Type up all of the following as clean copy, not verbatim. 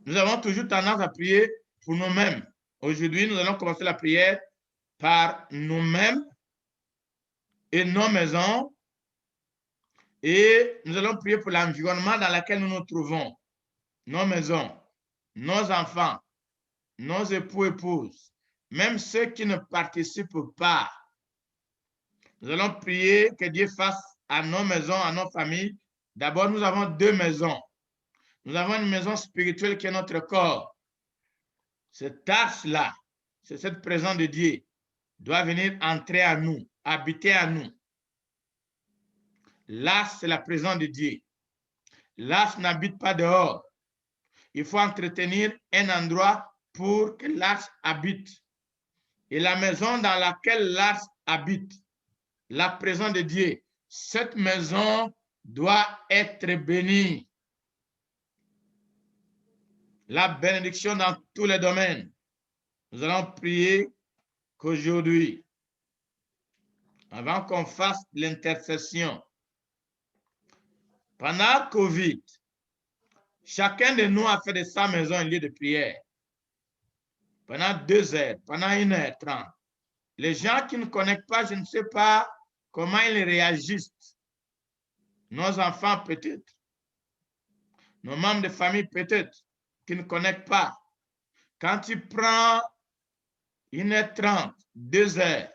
Nous avons toujours tendance à prier pour nous-mêmes. Aujourd'hui, nous allons commencer la prière par nous-mêmes et nos maisons. Et nous allons prier pour l'environnement dans lequel nous nous trouvons. Nos maisons, nos enfants, nos époux, épouses, même ceux qui ne participent pas. Nous allons prier que Dieu fasse à nos maisons, à nos familles. D'abord, nous avons deux maisons. Nous avons une maison spirituelle qui est notre corps. Cette tâche-là, c'est cette présence de Dieu, doit venir entrer à nous, habiter à nous. Là, c'est la présence de Dieu. L'âge n'habite pas dehors. Il faut entretenir un endroit pour que l'âge habite. Et la maison dans laquelle l'âge habite, la présence de Dieu, cette maison doit être bénie. La bénédiction dans tous les domaines. Nous allons prier qu'aujourd'hui, avant qu'on fasse l'intercession, pendant Covid, chacun de nous a fait de sa maison un lieu de prière. Pendant 2 heures, pendant 1h30. Les gens qui ne connectent pas, je ne sais pas comment ils réagissent. Nos enfants peut-être. Nos membres de famille peut-être, qui ne connectent pas. Quand tu prends 1h30, 2 heures,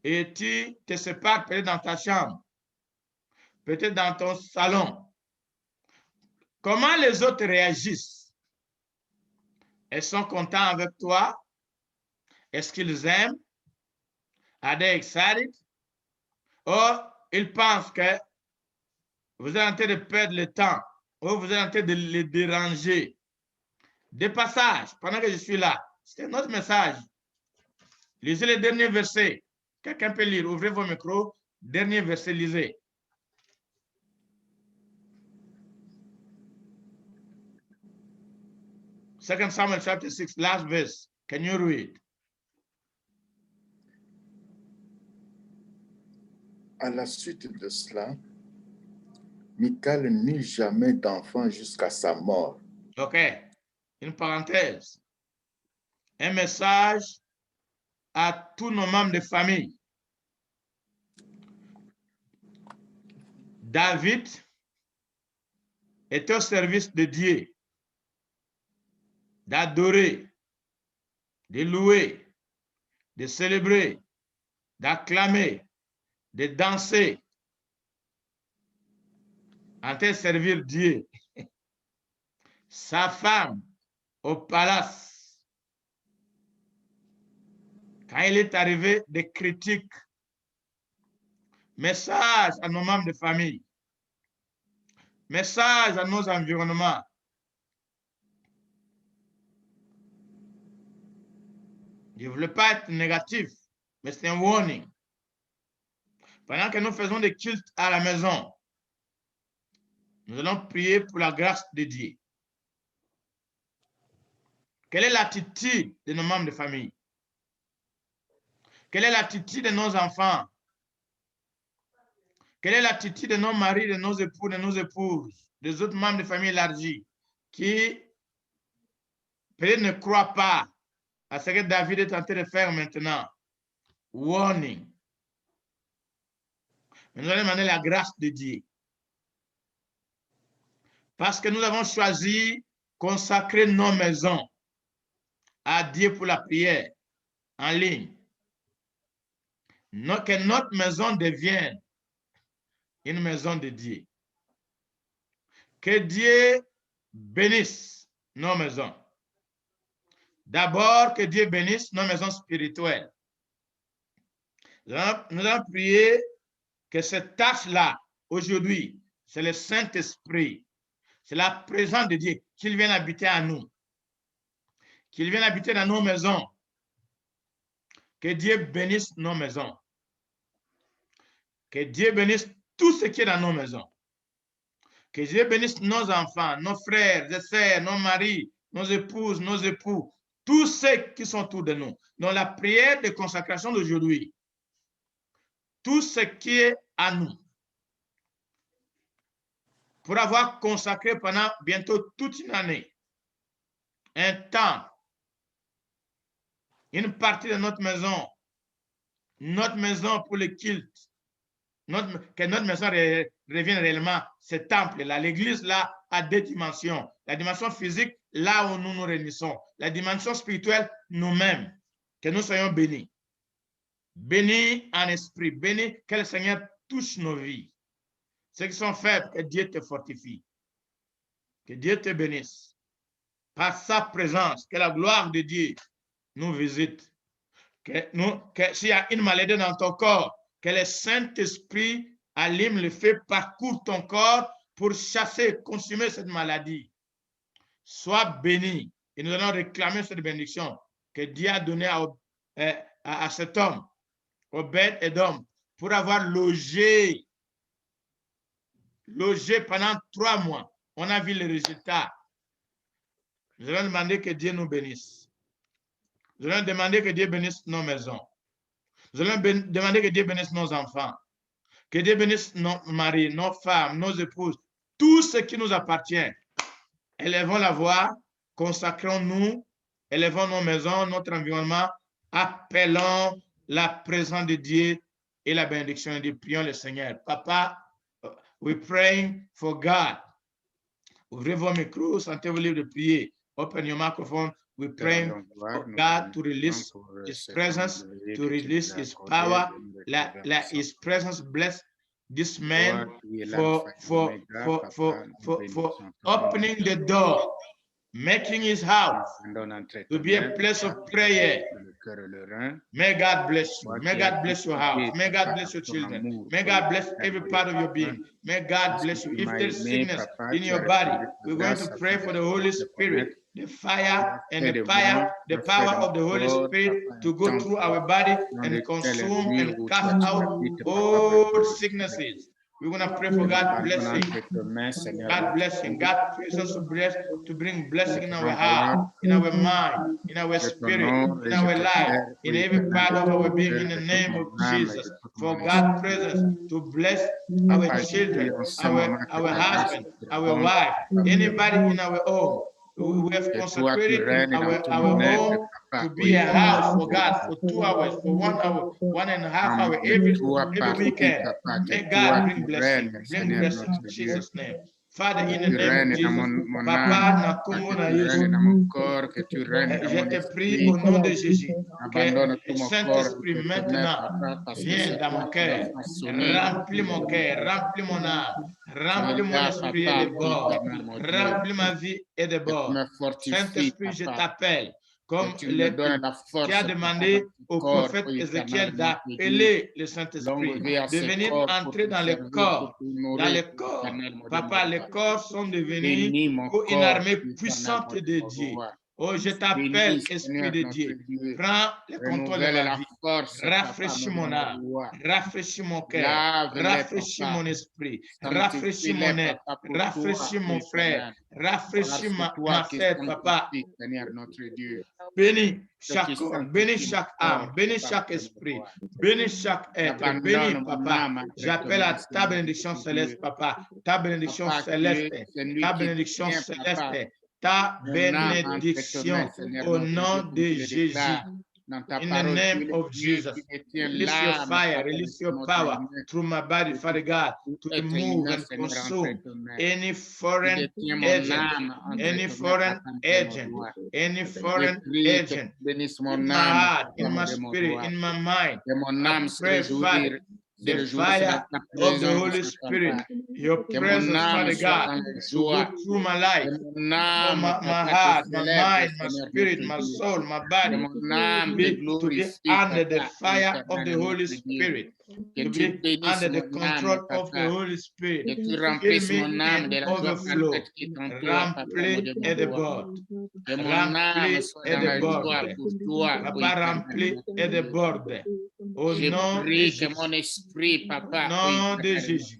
et tu te sépares peut-être dans ta chambre, peut-être dans ton salon, comment les autres réagissent? Ils sont contents avec toi? Est-ce qu'ils aiment? Are they excited? Ou ils pensent que vous êtes en train de perdre le temps, ou vous êtes en train de les déranger? Des passages, pendant que je suis là, c'est notre message. Lisez le dernier verset. Quelqu'un peut lire, ouvrez vos micros. Dernier verset, lisez. Second Samuel chapter 6, last verse. Can you read? À la suite de cela, Michal n'eut jamais d'enfant jusqu'à sa mort. OK. Une parenthèse. Un message à tous nos membres de famille. David est au service de Dieu, d'adorer, de louer, de célébrer, d'acclamer, de danser, en train de servir Dieu. Sa femme au palace. Quand il est arrivé, des critiques. Message à nos membres de famille. Message à nos environnements. Je ne voulais pas être négatif, mais c'est un warning. Pendant que nous faisons des cultes à la maison, nous allons prier pour la grâce de Dieu. Quelle est l'attitude de nos membres de famille? Quelle est l'attitude de nos enfants? Quelle est l'attitude de nos maris, de nos époux, de nos épouses, des autres membres de famille élargie qui peut-être ne croient pas à ce que David est en train de faire maintenant? Warning. Nous allons demander la grâce de Dieu. Parce que nous avons choisi consacrer nos maisons à Dieu pour la prière en ligne. Que notre maison devienne une maison de Dieu. Que Dieu bénisse nos maisons. D'abord, que Dieu bénisse nos maisons spirituelles. Nous allons prier que cette tâche-là, aujourd'hui, c'est le Saint-Esprit. C'est la présence de Dieu, qu'il vienne habiter à nous. Qu'il vienne habiter dans nos maisons. Que Dieu bénisse nos maisons. Que Dieu bénisse tout ce qui est dans nos maisons. Que Dieu bénisse nos enfants, nos frères et sœurs, nos maris, nos épouses, nos époux, tous ceux qui sont autour de nous. Dans la prière de consacration d'aujourd'hui, tout ce qui est à nous, pour avoir consacré pendant bientôt toute une année un temps, une partie de notre maison pour le culte, que notre maison revienne réellement, ce temple-là. L'église, là, a deux dimensions. La dimension physique, là où nous nous réunissons. La dimension spirituelle, nous-mêmes. Que nous soyons bénis. Bénis en esprit. Bénis que le Seigneur touche nos vies. Ceux qui sont faibles, que Dieu te fortifie. Que Dieu te bénisse. Par sa présence, que la gloire de Dieu nous visite. Que s'il y a une maladie dans ton corps, que le Saint-Esprit allume le feu, parcourt ton corps pour chasser, consumer cette maladie. Sois béni. Et nous allons réclamer cette bénédiction que Dieu a donnée à cet homme, Obed-Edom, pour avoir logé pendant 3 mois. On a vu le résultat. Nous allons demander que Dieu nous bénisse. Nous allons demander que Dieu bénisse nos maisons. Nous allons demander que Dieu bénisse nos enfants. Que Dieu bénisse nos maris, nos femmes, nos épouses, tout ce qui nous appartient. Élevons la voix, consacrons-nous, élevons nos maisons, notre environnement, appelons la présence de Dieu et la bénédiction de Dieu. Prions le Seigneur. Papa, we're praying for God. Ouvrez vos micros, sentez-vous libre de prier. Open your microphone. We're praying for God to release His presence, to release His power. Let His presence bless this man for opening the door, making his house to be a place of prayer. May God bless you. May God bless your house. May God bless your children. May God bless every part of your being. May God bless you. If there's sickness in your body, we're going to pray for the Holy Spirit, the fire and the power of the Holy Spirit to go through our body and consume and cast out all sicknesses. We're going to pray for God blessing. God blessing. God presence to bring blessing in our heart, in our mind, in our spirit, in our life, in every part of our being, in the name of Jesus. For God's presence to bless our children, our husband, our wife, anybody in our home. We have consecrated our home to be a house for God for 2 hours, for 1 hour, 1.5 hours, every weekend. May God bring blessing in Jesus' name. Father, in the name of Jesus, Papa, na Congo na Yesu, je te prie au nom de Jésus que le Saint-Esprit maintenant vienne dans mon cœur, remplis mon cœur, remplis mon âme, remplis mon esprit et de bord, remplis ma vie et de bord. Saint-Esprit, je t'appelle. Comme tu as demandé au prophète Ézéchiel d'appeler le Saint-Esprit, de venir entrer dans le corps. Dans le corps, papa, les corps sont devenus une armée puissante de Dieu. Oh, je t'appelle, Esprit de Dieu. Prends le contrôle de ma vie. Rafraîchis mon âme. Rafraîchis mon cœur. Rafraîchis mon esprit. Rafraîchis mon être. Rafraîchis mon frère. Rafraîchis ma sœur, papa. Bénis chaque corps, bénis chaque âme, bénis chaque esprit, bénis chaque être, bénis, papa. J'appelle à ta bénédiction céleste, papa. Ta bénédiction céleste, ta bénédiction céleste. Ta bénédiction au nom de Jésus. In the name of Jesus, release your fire, release your power through my body, Father God, to remove and consume any foreign agent, any foreign agent in my heart, in my spirit, in my mind. I pray, Father, the fire of the Holy Spirit, your presence, Father God, to go through my life, my heart, my mind, my spirit, my soul, my body, to be under the fire of the Holy Spirit, to be under the control of the Holy Spirit. Fill me and overflow, rempli et déborde, rempli et déborde, Papa, rempli et déborde. Au nom de Jésus. Esprit, papa, nom de Jésus.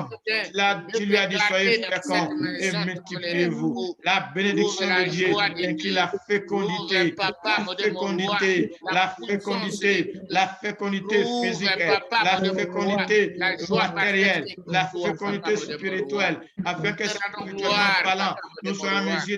homme. Tu lui as dit, soyez féconds et multipliez-vous. La bénédiction de Dieu inclut la fécondité, la fécondité physique, la fécondité matérielle, la fécondité spirituelle, afin que spirituellement parlant, nous soyons en mesure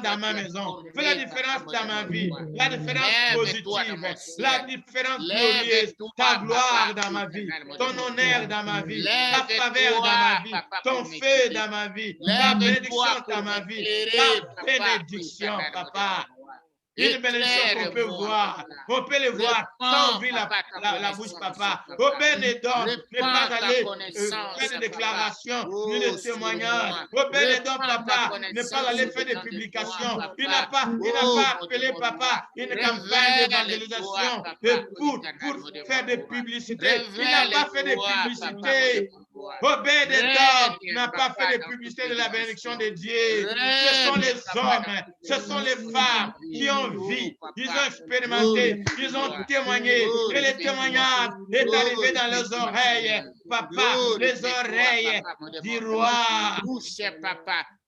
différence dans ma maison. Fais la différence dans ma vie. La différence Lève-toi dans positive. mon ciel. La différence glorieuse. Lève-toi, Ta gloire papa, dans ma vie. éternel, Ton mon honneur dans ma vie. Ta faveur dans ma vie. papa, Ton pour feu m'écouter. dans ma vie. Ta Lève-toi bénédiction pour dans ma vie. m'éclairer, Ta papa, bénédiction, éternel, mon papa. Dieu. Une bénédiction qu'on peut voir. On peut le voir sans ouvrir la bouche, papa. Obed-Edom, ne pas aller faire des déclarations, ni des témoignages. Obed-Edom, papa, ne pas aller faire des publications. Il n'a pas appelé, papa, une campagne d'évangélisation pour faire des publicités. Il n'a pas fait des publicités. Obed-Edom n'a pas fait de publicité de la bénédiction de Dieu. Ce sont les hommes, ce sont les femmes qui ont vu, ils ont expérimenté, ils ont témoigné. Et le témoignage est arrivé dans leurs oreilles. Papa, les oreilles du roi.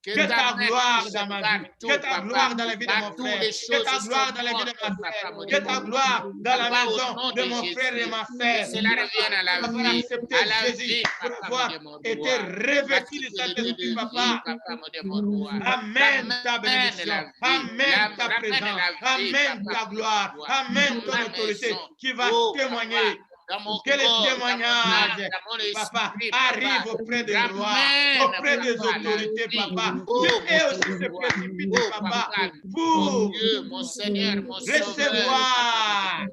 Que ta gloire dans ma vie, que ta gloire dans la vie de mon frère, que ta gloire dans la vie de ma sœur, que ta gloire dans la maison de mon frère et ma sœur. Pour avoir accepté Jésus, pour avoir été revêtu du Saint-Esprit, papa. Amen ta bénédiction, amen ta présence, amen ta gloire, amen ton autorité qui va témoigner. Que les témoignages, papa, arrivent auprès des rois, auprès des autorités, papa. Et aussi se précipitent, papa, pour recevoir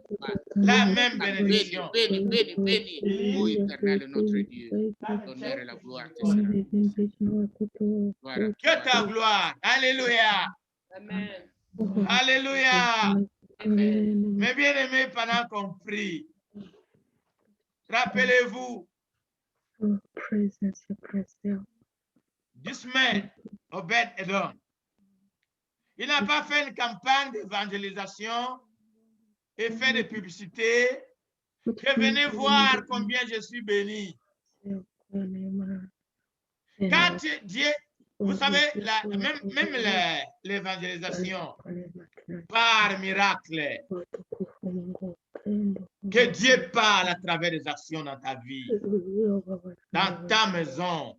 la même bénédiction. Béni, ô éternel notre Dieu, l'honneur et la gloire te seront. Que ta gloire, alléluia. Amen. Alléluia. Amen. Mes bien-aimés, pendant qu'on prie, rappelez-vous du semaine, Obed-Edom. Il n'a pas fait une campagne d'évangélisation et fait des publicités. Que venez voir combien je suis béni. Quand Dieu, vous savez, même l'évangélisation par miracle, que Dieu parle à travers des actions dans ta vie, dans ta maison.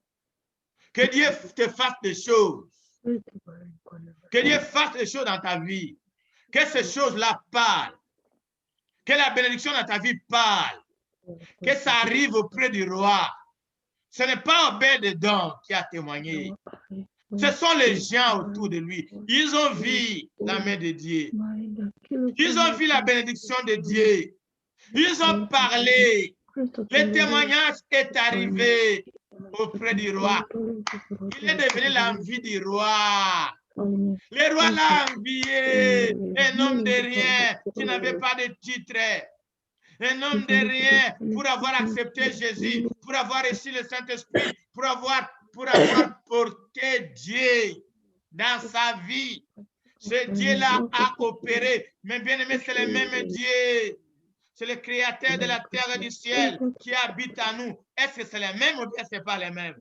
Que Dieu te fasse des choses. Que Dieu fasse des choses dans ta vie. Que ces choses-là parlent. Que la bénédiction dans ta vie parle. Que ça arrive auprès du roi. Ce n'est pas Obed-Edom qui a témoigné. Ce sont les gens autour de lui. Ils ont vu la main de Dieu. Ils ont vu la bénédiction de Dieu. Ils ont parlé. Le témoignage est arrivé auprès du roi. Il est devenu l'envie du roi. Le roi l'a envié, un homme de rien qui n'avait pas de titre. Un homme de rien pour avoir accepté Jésus, pour avoir reçu le Saint-Esprit, pour avoir porté Dieu dans sa vie. Ce Dieu-là a opéré. Mais bien aimé, c'est le même Dieu. C'est le créateur de la terre et du ciel qui habite en nous. Est-ce que c'est le même ou bien ce n'est pas le même?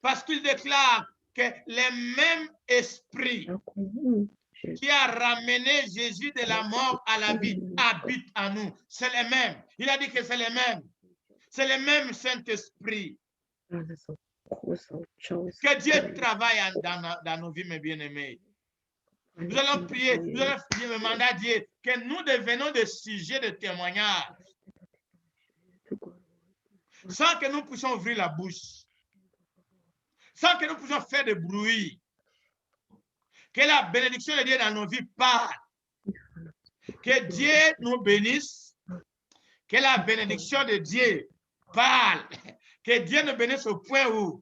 Parce qu'il déclare que le même esprit qui a ramené Jésus de la mort à la vie habite en nous. C'est le même. Il a dit que c'est le même. C'est le même Saint-Esprit. Que Dieu travaille dans nos vies, mes bien-aimés. Nous allons prier, nous allons demander à Dieu que nous devenons des sujets de témoignage sans que nous puissions ouvrir la bouche, sans que nous puissions faire de bruit. Que la bénédiction de Dieu dans nos vies parle. Que Dieu nous bénisse. Que la bénédiction de Dieu parle. Que Dieu nous bénisse au point où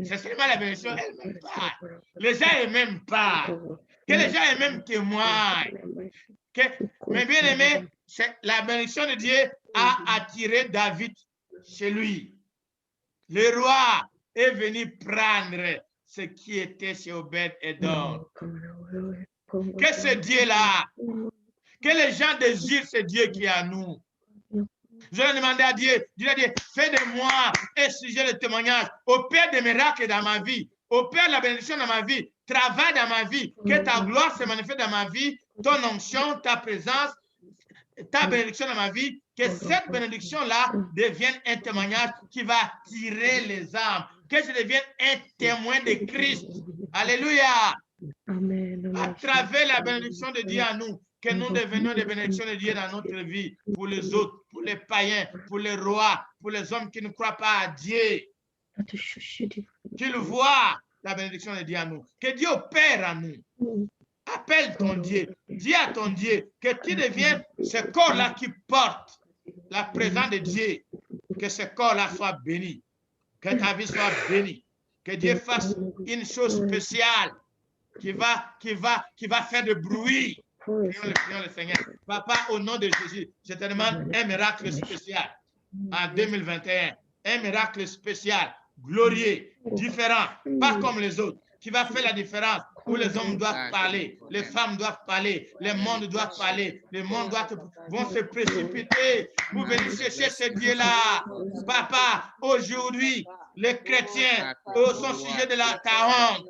c'est seulement la bénédiction elle-même parle. Les gens eux-mêmes parlent. Que les gens eux-mêmes témoignent. Mais bien aimé, la bénédiction de Dieu a attiré David chez lui. Le roi est venu prendre ce qui était chez Obed-Edom. Que ce Dieu-là, que les gens désirent ce Dieu qui est à nous. Je vais demander à Dieu, Dieu a dit, fais de moi un sujet de témoignage, opère des miracles dans ma vie, opère la bénédiction dans ma vie, travaille dans ma vie, que ta gloire se manifeste dans ma vie, ton onction, ta présence, ta bénédiction dans ma vie, que cette bénédiction-là devienne un témoignage qui va attirer les âmes, que je devienne un témoin de Christ. Alléluia. Amen. À travers la bénédiction de Dieu à nous, que nous devenions des bénédictions de Dieu dans notre vie, pour les autres, pour les païens, pour les rois, pour les hommes qui ne croient pas à Dieu. Qu'ils voient la bénédiction de Dieu à nous. Que Dieu opère à nous. Appelle ton Dieu. Dis à ton Dieu que tu deviennes ce corps-là qui porte la présence de Dieu. Que ce corps-là soit béni. Que ta vie soit bénie. Que Dieu fasse une chose spéciale qui va faire de bruit. Prions le Seigneur. Papa, au nom de Jésus, je te demande un miracle spécial en 2021. Un miracle spécial, glorieux, différent, pas comme les autres, qui va faire la différence, où les hommes doivent parler, les femmes doivent parler, les mondes doivent parler, les mondes vont se précipiter pour venir chercher ce Dieu-là. Papa, aujourd'hui, les chrétiens sont sujets de ta honte.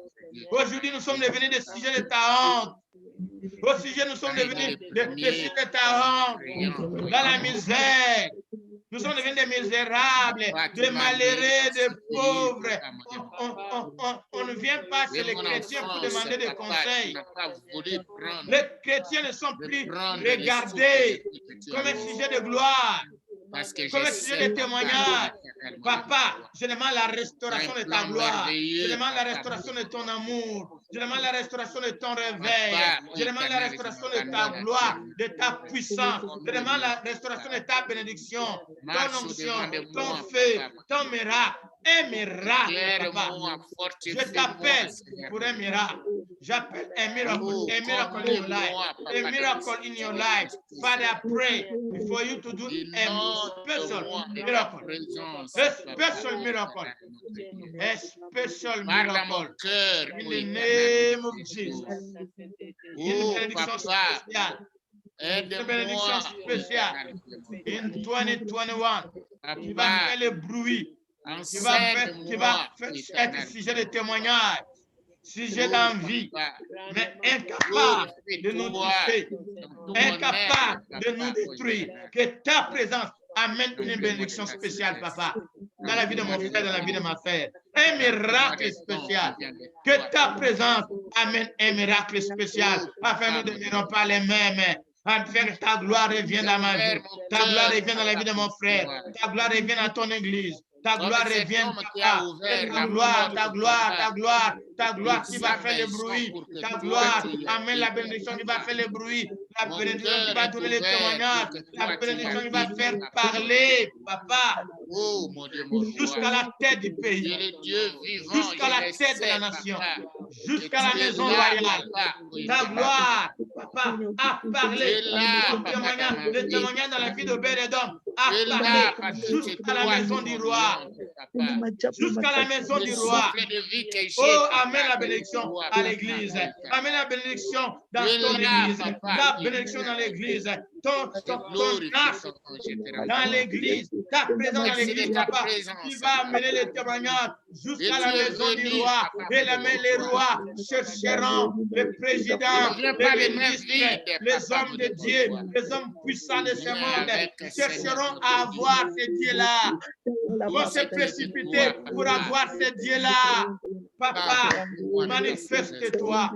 Aujourd'hui, nous sommes devenus des sujets de ta honte. Au sujet, nous sommes devenus des sujets de ta honte, dans la misère. Nous sommes devenus des misérables, des malheureux, des pauvres. On ne vient pas chez les chrétiens pour demander des conseils. Les chrétiens ne sont plus regardés comme un sujet de gloire, comme un sujet de témoignage. Papa, je demande la restauration de ta gloire. Je demande la restauration de ton amour. Je demande la restauration de ton réveil. Je demande la restauration de ta gloire, de ta puissance. Je demande la restauration de ta bénédiction, ton onction, ton feu, ton miracle. Un miracle, papa. Je t'appelle pour un miracle. J'appelle un miracle in your life. A miracle in your life. Father, I pray for you to do a special miracle. A special miracle. A special miracle. In the name of Jesus. Une bénédiction spéciale. Une bénédiction spéciale. In 2021. Qui va faire le bruit. Qui va être sujet de témoignage, sujet d'envie, mais incapable de nous toucher, incapable de nous détruire. Que ta présence amène une bénédiction spéciale, papa, dans la vie de mon frère, dans la vie de ma sœur. Un miracle spécial. Que ta présence amène un miracle spécial, afin que nous ne demeurons pas les mêmes. Afin que ta gloire revienne dans ma vie, ta gloire revienne dans la vie de mon frère, ta gloire revienne dans ton église. Ta gloire revienne, papa. Ta gloire qui va faire le bruit. Ta gloire amène la bénédiction qui va faire le bruit. La bénédiction qui va donner les témoignages. La bénédiction qui va faire parler, papa. Jusqu'à la tête du pays. Jusqu'à la tête de la nation. Jusqu'à la maison royale. Ta gloire, papa, a parlé. Le témoignage dans la vie de Bénédom a parlé jusqu'à la maison du roi. Jusqu'à la maison du roi. Oh, amène la bénédiction à l'église. Amène la bénédiction dans ton église. La bénédiction dans l'église. Ton âge dans l'église. Ta présence dans l'église, papa, qui va amener les témoignages jusqu'à la maison du roi. Et les rois chercheront les présidents, les ministres, les hommes de Dieu, les hommes puissants de ce monde, chercheront à avoir ce Dieu-là. Vont se précipiter pour avoir ce Dieu-là. Papa, manifeste-toi.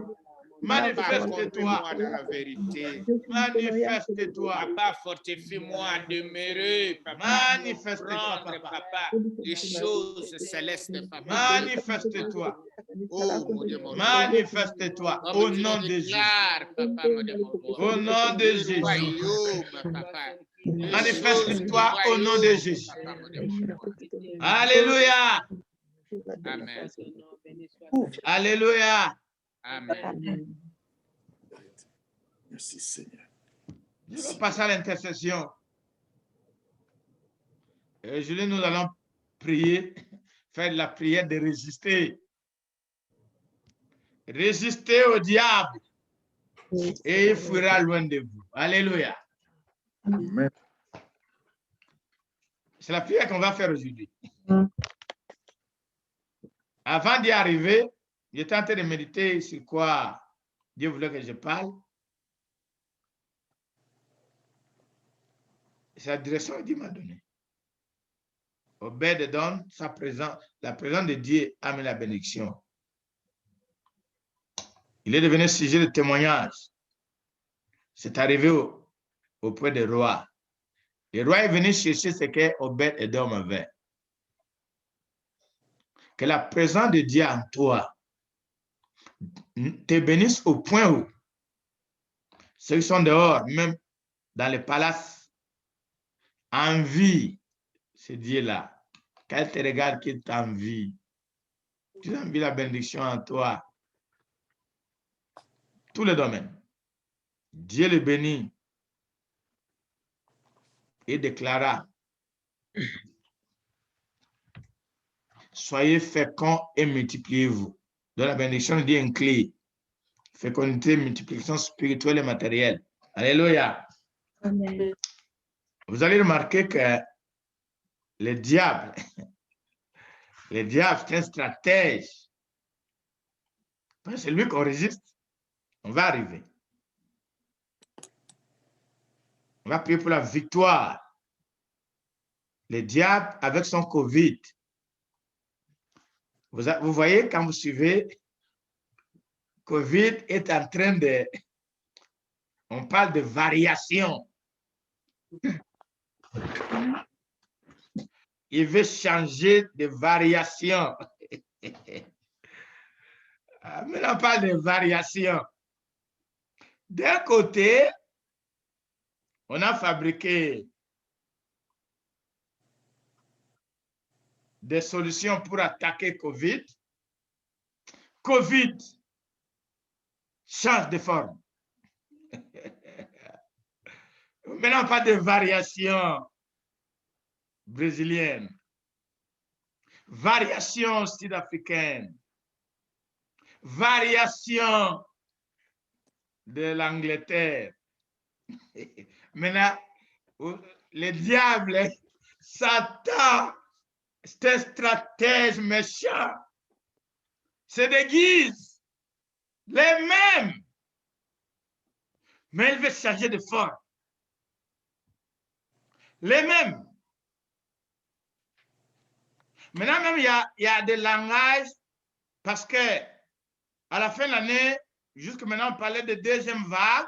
Manifeste-toi dans la vérité. Manifeste-toi. Papa, fortifie-moi à demeurer, papa. Manifeste-toi, papa. Les choses célestes, papa. Manifeste-toi. Oh, mon Dieu, mon Dieu. Manifeste-toi au nom de Jésus. Papa, mon Dieu, au nom de Jésus. Papa. Manifeste-toi au nom de Jésus. Alléluia. Amen. Alléluia. Amen. Merci Seigneur. Je vais passer à l'intercession. Aujourd'hui, nous allons prier, faire la prière de résister. Résister au diable et il fuira loin de vous. Alléluia. Amen. C'est la prière qu'on va faire aujourd'hui. Avant d'y arriver, j'étais en train de méditer sur quoi Dieu voulait que je parle. C'est la direction que Dieu m'a donnée. Obed-Edom, la présence de Dieu amène la bénédiction. Il est devenu sujet de témoignage. C'est arrivé auprès des rois. Le roi est venu chercher ce que Obed-Edom avait. Que la présence de Dieu en toi te bénisse au point où Ceux qui sont dehors, même dans les palaces, envient ce Dieu-là. Quand il te regarde, qu'il t'envie. Tu envies la bénédiction en toi. Tous les domaines. Dieu le bénit et déclara: soyez féconds et multipliez-vous. Dans la bénédiction dit une clé: fécondité, multiplication spirituelle et matérielle. Alléluia. Amen. Vous allez remarquer que le diable, c'est un stratège. C'est lui qu'on résiste. On va arriver. On va prier pour la victoire. Le diable avec son Covid. Vous voyez, quand vous suivez, Covid est en train de... On parle de variation. Il veut changer de variation. Mais on parle de variation. D'un côté, on a fabriqué des solutions pour attaquer COVID. COVID change de forme. Maintenant, pas de variation brésilienne, variation sud-africaine, variation de l'Angleterre. Maintenant, le diable, Satan, c'est un stratège méchant, se déguise les mêmes, mais il veut changer de forme. Les mêmes. Maintenant, même, il y a des langages, parce que à la fin de l'année, jusque maintenant, on parlait de deuxième vague.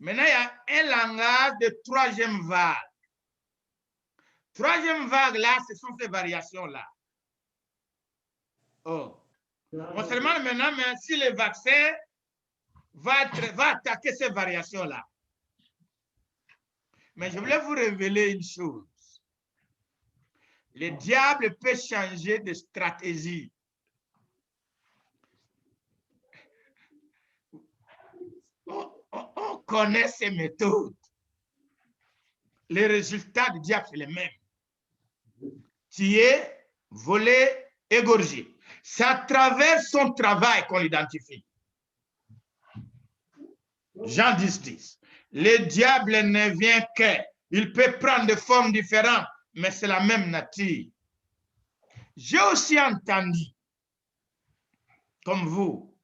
Maintenant, il y a un langage de troisième vague. Troisième vague, là, ce sont ces variations-là. Oh. On se demande maintenant, mais si le vaccin va attaquer ces variations-là. Mais je voulais vous révéler une chose. Le diable peut changer de stratégie. On connaît ces méthodes. Les résultats du diable, c'est les mêmes. Tuer, voler, égorger. C'est à travers son travail qu'on l'identifie. Jean 10, 10. Le diable ne vient que. Il peut prendre des formes différentes, mais c'est la même nature. J'ai aussi entendu, comme vous,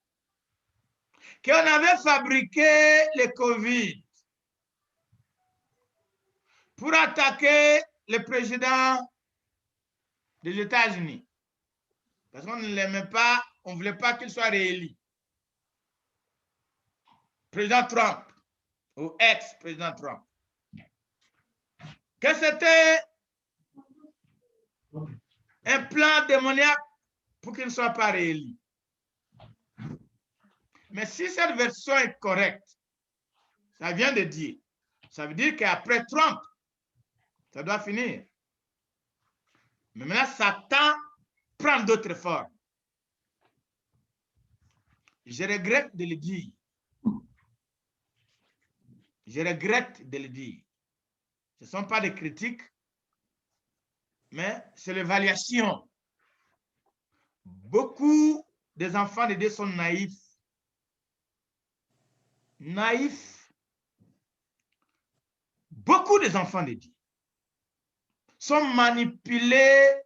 qu'on avait fabriqué le COVID pour attaquer le président des États-Unis. Parce qu'on ne l'aimait pas, on ne voulait pas qu'il soit réélu. Président Trump, ou ex-président Trump. Que c'était un plan démoniaque pour qu'il ne soit pas réélu. Mais si cette version est correcte, ça vient de dire, ça veut dire qu'après Trump, ça doit finir. Mais maintenant, Satan prend d'autres formes. Je regrette de le dire. Je regrette de le dire. Ce ne sont pas des critiques, mais c'est l'évaluation. Beaucoup des enfants de Dieu sont naïfs. Naïfs. Beaucoup des enfants de Dieu sont manipulés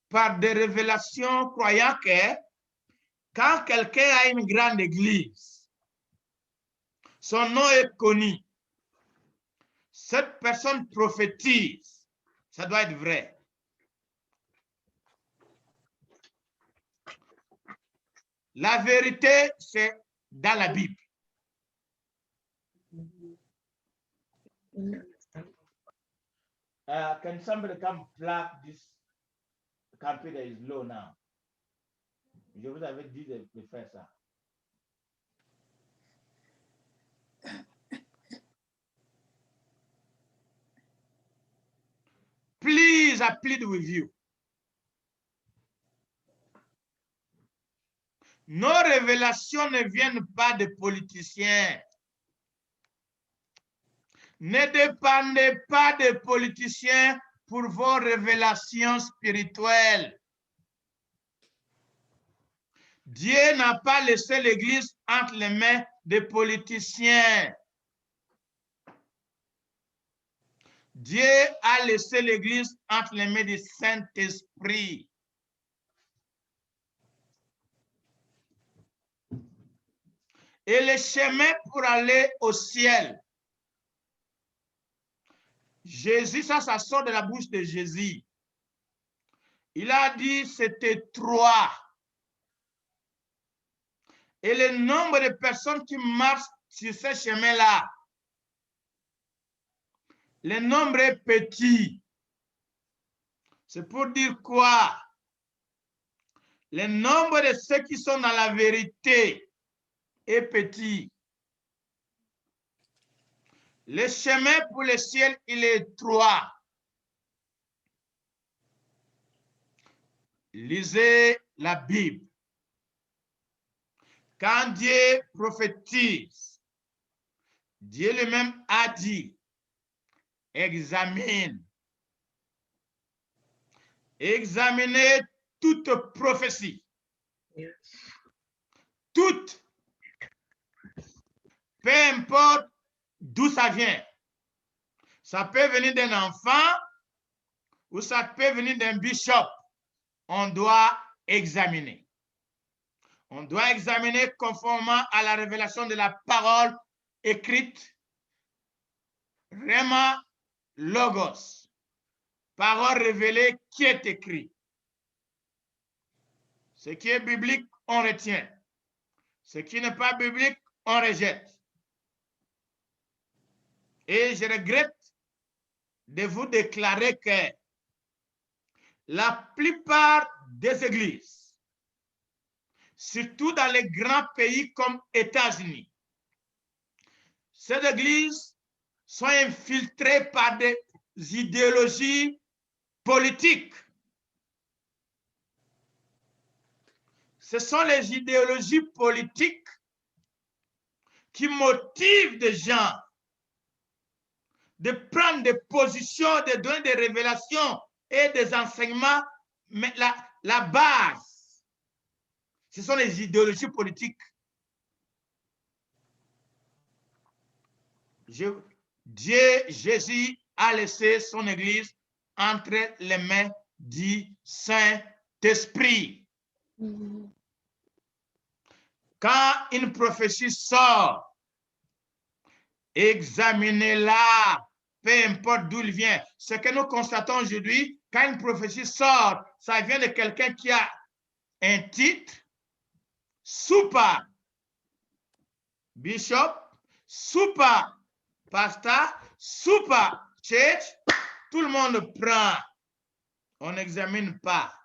par des révélations croyant que quand quelqu'un a une grande église, son nom est connu, cette personne prophétise, ça doit être vrai. La vérité, c'est dans la Bible. Can somebody come plug this computer is low now? Je vous avais dit de faire ça. Please, I plead with you. Nos révélations ne viennent pas des politiciens. Ne dépendez pas des politiciens pour vos révélations spirituelles. Dieu n'a pas laissé l'Église entre les mains des politiciens. Dieu a laissé l'Église entre les mains du Saint-Esprit. Et le chemin pour aller au ciel, Jésus, ça sort de la bouche de Jésus. Il a dit c'était 3. Et le nombre de personnes qui marchent sur ce chemin-là, le nombre est petit. C'est pour dire quoi? Le nombre de ceux qui sont dans la vérité est petit. Le chemin pour le ciel, il est étroit. Lisez la Bible. Quand Dieu prophétise, Dieu lui-même a dit, examine. Examinez toute prophétie. Yes. Toute. Peu importe d'où ça vient. Ça peut venir d'un enfant ou ça peut venir d'un bishop. On doit examiner. On doit examiner conformément à la révélation de la parole écrite. Rhéma Logos. Parole révélée qui est écrit. Ce qui est biblique, on retient. Ce qui n'est pas biblique, on rejette. Et je regrette de vous déclarer que la plupart des églises, surtout dans les grands pays comme États-Unis, ces églises sont infiltrées par des idéologies politiques. Ce sont les idéologies politiques qui motivent des gens de prendre des positions, de donner des révélations et des enseignements, mais la base, ce sont les idéologies politiques. Dieu, Jésus, a laissé son Église entre les mains du Saint-Esprit. Quand une prophétie sort, examinez-la, peu importe d'où il vient. Ce que nous constatons aujourd'hui, quand une prophétie sort, ça vient de quelqu'un qui a un titre, super bishop, super pasteur, super church, tout le monde prend. On n'examine pas.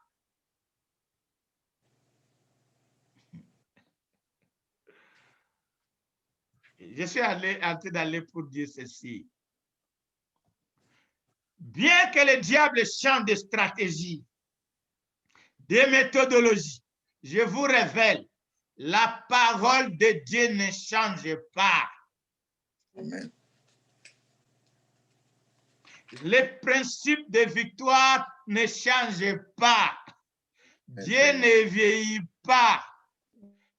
Je suis en train d'aller pour dire ceci. Bien que le diable chante des stratégies, des méthodologies, je vous révèle, la parole de Dieu ne change pas. Amen. Les principes de victoire ne changent pas. Dieu ne vieillit pas.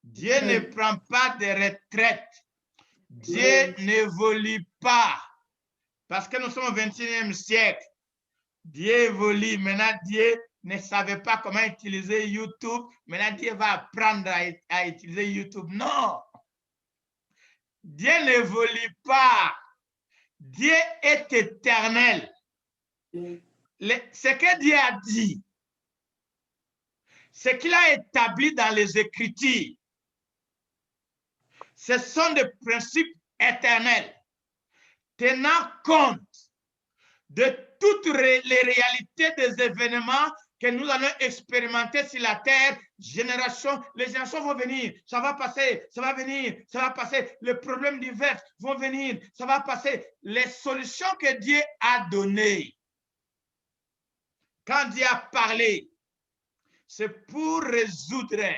Dieu ne prend pas de retraite. Dieu n'évolue pas. Parce que nous sommes au 21e siècle. Dieu évolue. Maintenant, Dieu ne savait pas comment utiliser YouTube. Maintenant, Dieu va apprendre à utiliser YouTube. Non. Dieu n'évolue pas. Dieu est éternel. Ce que Dieu a dit, ce qu'il a établi dans les Écritures, ce sont des principes éternels, tenant compte de toutes les réalités des événements que nous allons expérimenter sur la terre, les générations vont venir, ça va passer, ça va venir, ça va passer, les problèmes divers vont venir, ça va passer. Les solutions que Dieu a données, quand Dieu a parlé, c'est pour résoudre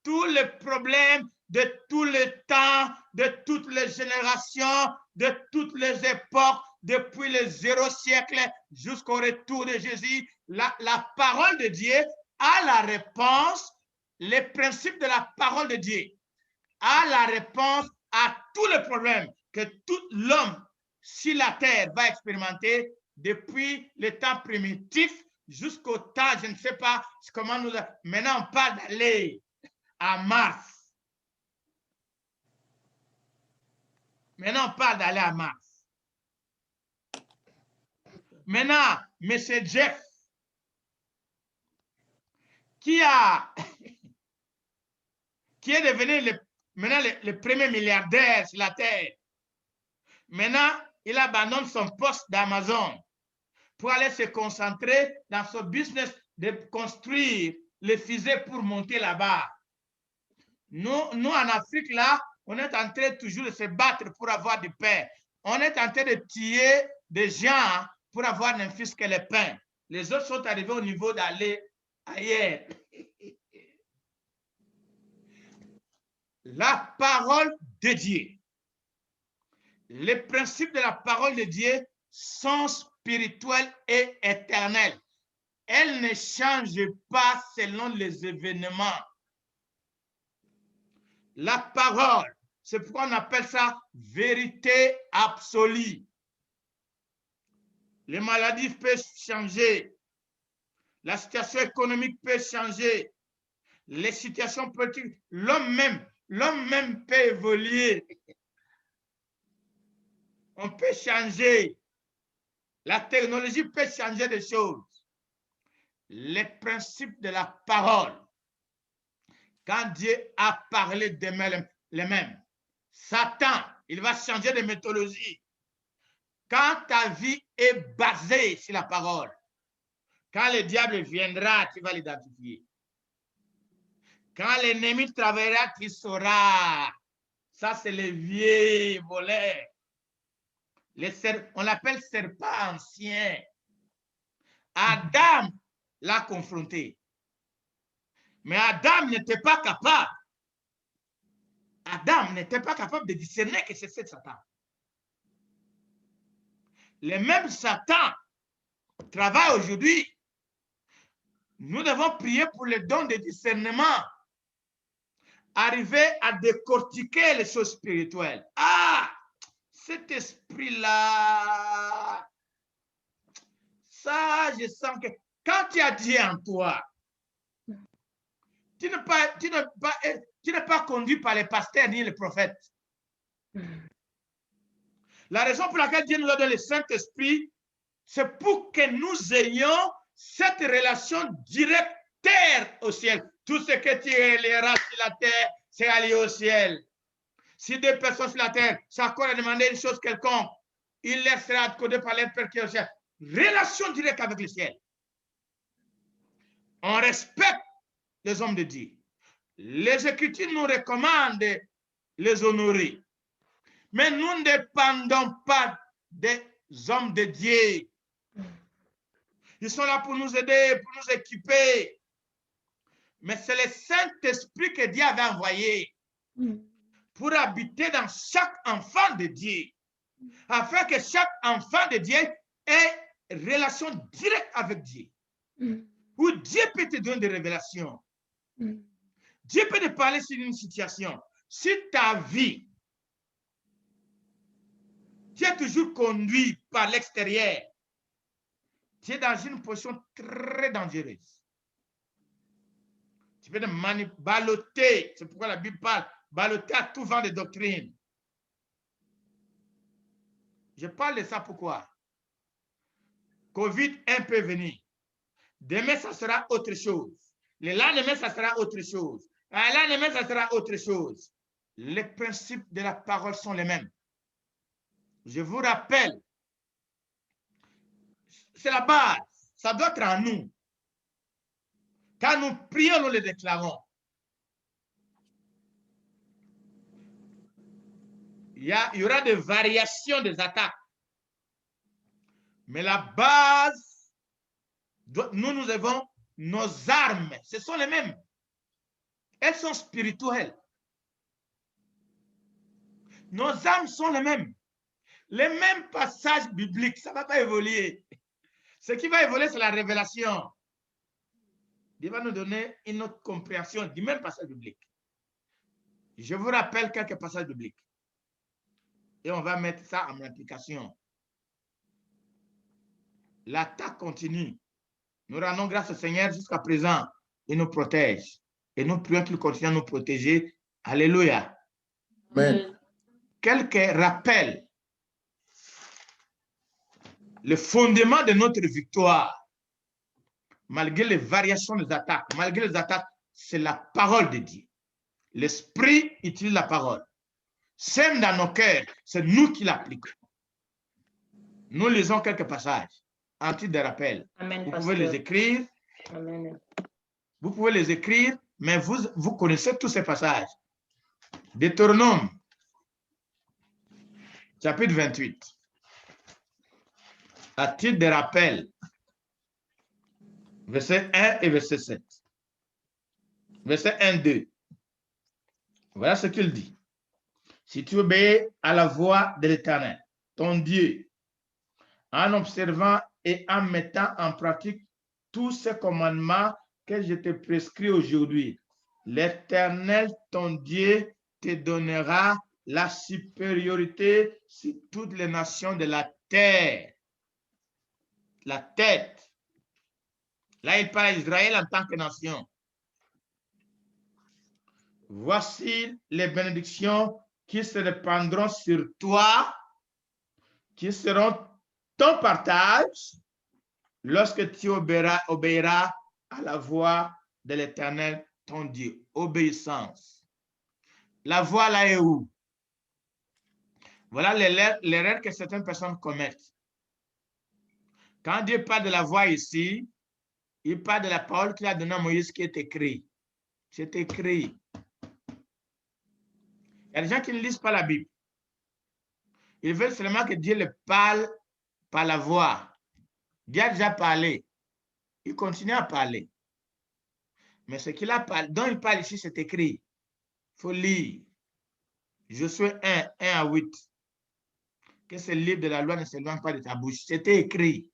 tous les problèmes de tous les temps, de toutes les générations, de toutes les époques, depuis le 0 siècle jusqu'au retour de Jésus. La parole de Dieu a la réponse, les principes de la parole de Dieu a la réponse à tous les problèmes que tout l'homme sur la terre va expérimenter depuis le temps primitif jusqu'au temps, je ne sais pas comment nous... Maintenant, on parle d'aller à Mars. Maintenant, on parle d'aller à Mars. Maintenant, M. Jeff, qui est devenu maintenant le premier milliardaire sur la Terre, maintenant, il abandonne son poste d'Amazon pour aller se concentrer dans son business de construire les fusées pour monter là-bas. Nous, en Afrique, là, on est en train toujours de se battre pour avoir du pain. On est en train de tuer des gens pour avoir ne fût-ce que le pain. Les autres sont arrivés au niveau d'aller ailleurs. La parole de Dieu. Les principes de la parole de Dieu sont spirituels et éternels. Elles ne changent pas selon les événements. La parole, c'est pourquoi on appelle ça vérité absolue. Les maladies peuvent changer. La situation économique peut changer. Les situations politiques, l'homme même peut évoluer. On peut changer. La technologie peut changer des choses. Les principes de la parole, quand Dieu a parlé d'eux-mêmes, les mêmes, Satan, il va changer de méthodologie. Quand ta vie est basée sur la parole, quand le diable viendra, tu vas l'identifier. Quand l'ennemi travaillera, tu sauras. Ça, c'est le vieux volet. On l'appelle serpent ancien. Adam l'a confronté. Mais Adam n'était pas capable. Adam n'était pas capable de discerner que c'est Satan. Le même Satan travaille aujourd'hui. Nous devons prier pour le don de discernement. Arriver à décortiquer les choses spirituelles. Ah, cet esprit-là, ça, je sens que quand tu as Dieu en toi, tu n'es pas conduit par les pasteurs ni les prophètes. La raison pour laquelle Dieu nous a donné le Saint-Esprit, c'est pour que nous ayons cette relation directe terre au ciel. Tout ce que tu élèveras sur la terre, c'est aller au ciel. Si deux personnes sur la terre s'accordent à demander une chose quelconque, il leur sera accordé par leur Père qui est au ciel. Relation directe avec le ciel. On respecte les hommes de Dieu. Les Écritures nous recommandent de les honorer. Mais nous ne dépendons pas des hommes de Dieu. Ils sont là pour nous aider, pour nous équiper. Mais c'est le Saint-Esprit que Dieu avait envoyé pour habiter dans chaque enfant de Dieu, afin que chaque enfant de Dieu ait une relation directe avec Dieu, où Dieu peut te donner des révélations. Dieu peut te parler sur une situation. Si ta vie, tu es toujours conduit par l'extérieur, tu es dans une position très dangereuse. Tu peux te balloter, c'est pourquoi la Bible parle, balloter à tout vent de doctrine. Je parle de ça pourquoi? Covid-1 peut venir. Demain, ça sera autre chose. Le lendemain, ça sera autre chose. Le lendemain, ça sera autre chose. Les principes de la parole sont les mêmes. Je vous rappelle, c'est la base. ça doit être en nous. Quand nous prions, nous le déclarons. Il y aura des variations des attaques. Mais la base, nous avons nos armes. Ce sont les mêmes. Elles sont spirituelles. Nos armes sont les mêmes. Les mêmes passages bibliques, ça ne va pas évoluer. Ce qui va évoluer, c'est la révélation. Dieu va nous donner une autre compréhension du même passage biblique. Je vous rappelle quelques passages bibliques. Et on va mettre ça en application. L'attaque continue. Nous rendons grâce au Seigneur jusqu'à présent. Il nous protège. Et nous prions qu'il continue à nous protéger. Alléluia. Amen. Quelques rappels. Le fondement de notre victoire, malgré les variations des attaques, malgré les attaques, c'est la parole de Dieu. L'Esprit utilise la parole. Sème dans nos cœurs, c'est nous qui l'appliquons. Nous lisons quelques passages en titre de rappel. Amen, Vous pasteur. pouvez les écrire. Amen. Vous pouvez les écrire, mais vous connaissez tous ces passages. Deutéronome, chapitre 28. À titre de rappel, verset 1 et verset 7. Verset 1, 2. Voilà ce qu'il dit. Si tu obéis à la voix de l'Éternel, ton Dieu, en observant et en mettant en pratique tous ces commandements que je te prescris aujourd'hui, l'Éternel, ton Dieu, te donnera la supériorité sur toutes les nations de la terre. La tête. Là, il parle d'Israël en tant que nation. Voici les bénédictions qui se répandront sur toi, qui seront ton partage lorsque tu obéiras à la voix de l'Éternel, ton Dieu. Obéissance. La voix là est où? Voilà l'erreur que certaines personnes commettent. Quand Dieu parle de la voix ici, il parle de la parole qu'il a donnée à Moïse qui est écrit. C'est écrit. Il y a des gens qui ne lisent pas la Bible. Ils veulent seulement que Dieu le parle par la voix. Dieu a déjà parlé. Il continue à parler. Mais ce qu'il a parlé, dont il parle ici, c'est écrit. Il faut lire. Josué 1, 1 à 8. Que ce livre de la loi ne s'éloigne pas de ta bouche. C'était écrit.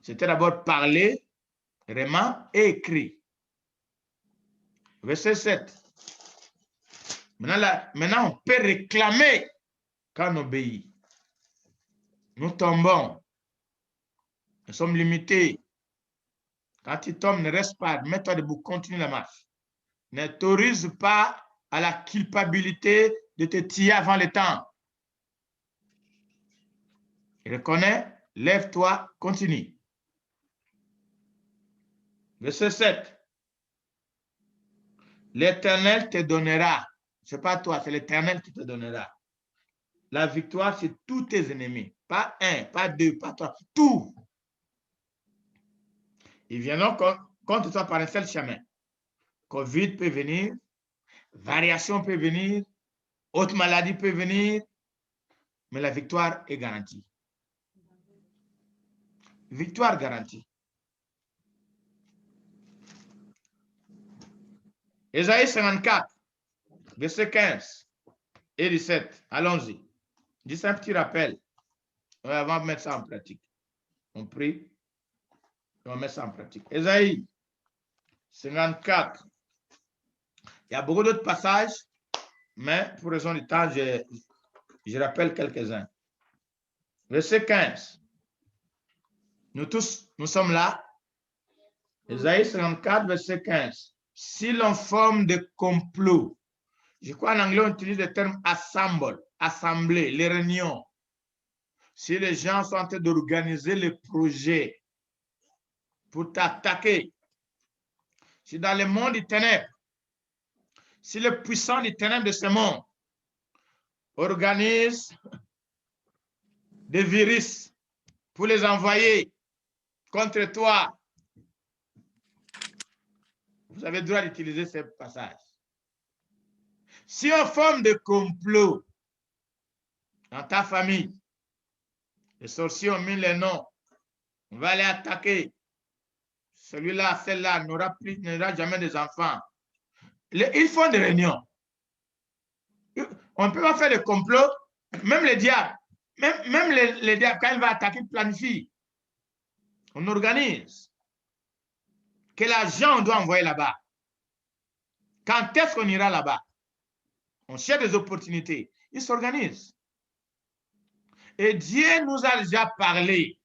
C'était d'abord parlé, vraiment, et écrit. Verset 7. Maintenant, on peut réclamer quand on obéit. Nous tombons. Nous sommes limités. Quand tu tombes, ne reste pas. Mets-toi debout, continue la marche. Ne t'autorise pas à la culpabilité de te tirer avant le temps. Reconnais, lève-toi, continue. Verset 7. L'Éternel te donnera. Ce n'est pas toi, c'est l'Éternel qui te donnera. La victoire, c'est tous tes ennemis. Pas un, pas deux, pas trois, tout. Ils viendront contre toi par un seul chemin. Covid peut venir, variation peut venir, autre maladie peut venir, mais la victoire est garantie. Victoire garantie. Ésaïe 54, verset 15 et 17. Allons-y. Juste un petit rappel. Avant de mettre ça en pratique. On prie. Et on met ça en pratique. Ésaïe 54. Il y a beaucoup d'autres passages, mais pour raison du temps, je rappelle quelques-uns. Verset 15. Nous tous, nous sommes là. Ésaïe 54, verset 15. Si l'on forme des complots, je crois en anglais on utilise le terme assemble, assemblée, les réunions. Si les gens sont en train d'organiser les projets pour t'attaquer, si dans le monde des ténèbres, si les puissants des ténèbres de ce monde organisent des virus pour les envoyer contre toi. Vous avez le droit d'utiliser ce passage. Si on forme de complot dans ta famille, les sorciers ont mis les noms, on va aller attaquer. Celui-là, celle-là n'aura jamais des enfants. Ils font des réunions. On ne peut pas faire des complots. Même les diables, même les diables, quand ils vont attaquer, ils planifient. On organise. Quel agent on doit envoyer là-bas? Quand est-ce qu'on ira là-bas? On cherche des opportunités. Ils s'organisent. Et Dieu nous a déjà parlé.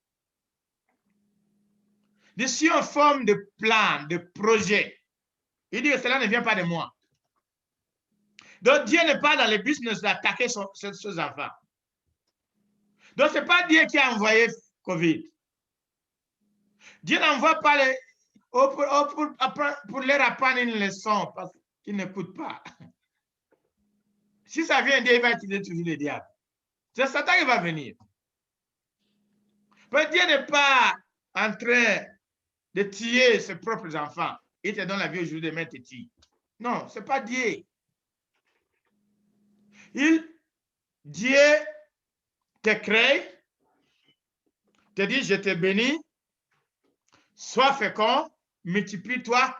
De si on forme de plans, de projets, il dit que cela ne vient pas de moi. Donc Dieu n'est pas dans le business d'attaquer ses enfants. Donc ce n'est pas Dieu qui a envoyé COVID. Dieu n'envoie pas pour leur apprendre une leçon parce qu'ils n'écoutent pas. Si ça vient Dieu, il va utiliser toujours le diable. C'est Satan qui va venir. Mais Dieu n'est pas en train de tuer ses propres enfants. Il te donne la vie aujourd'hui, demain te tue. Non, ce n'est pas Dieu. Dieu te crée, te dit, je te bénis, sois fécond, multiplie-toi,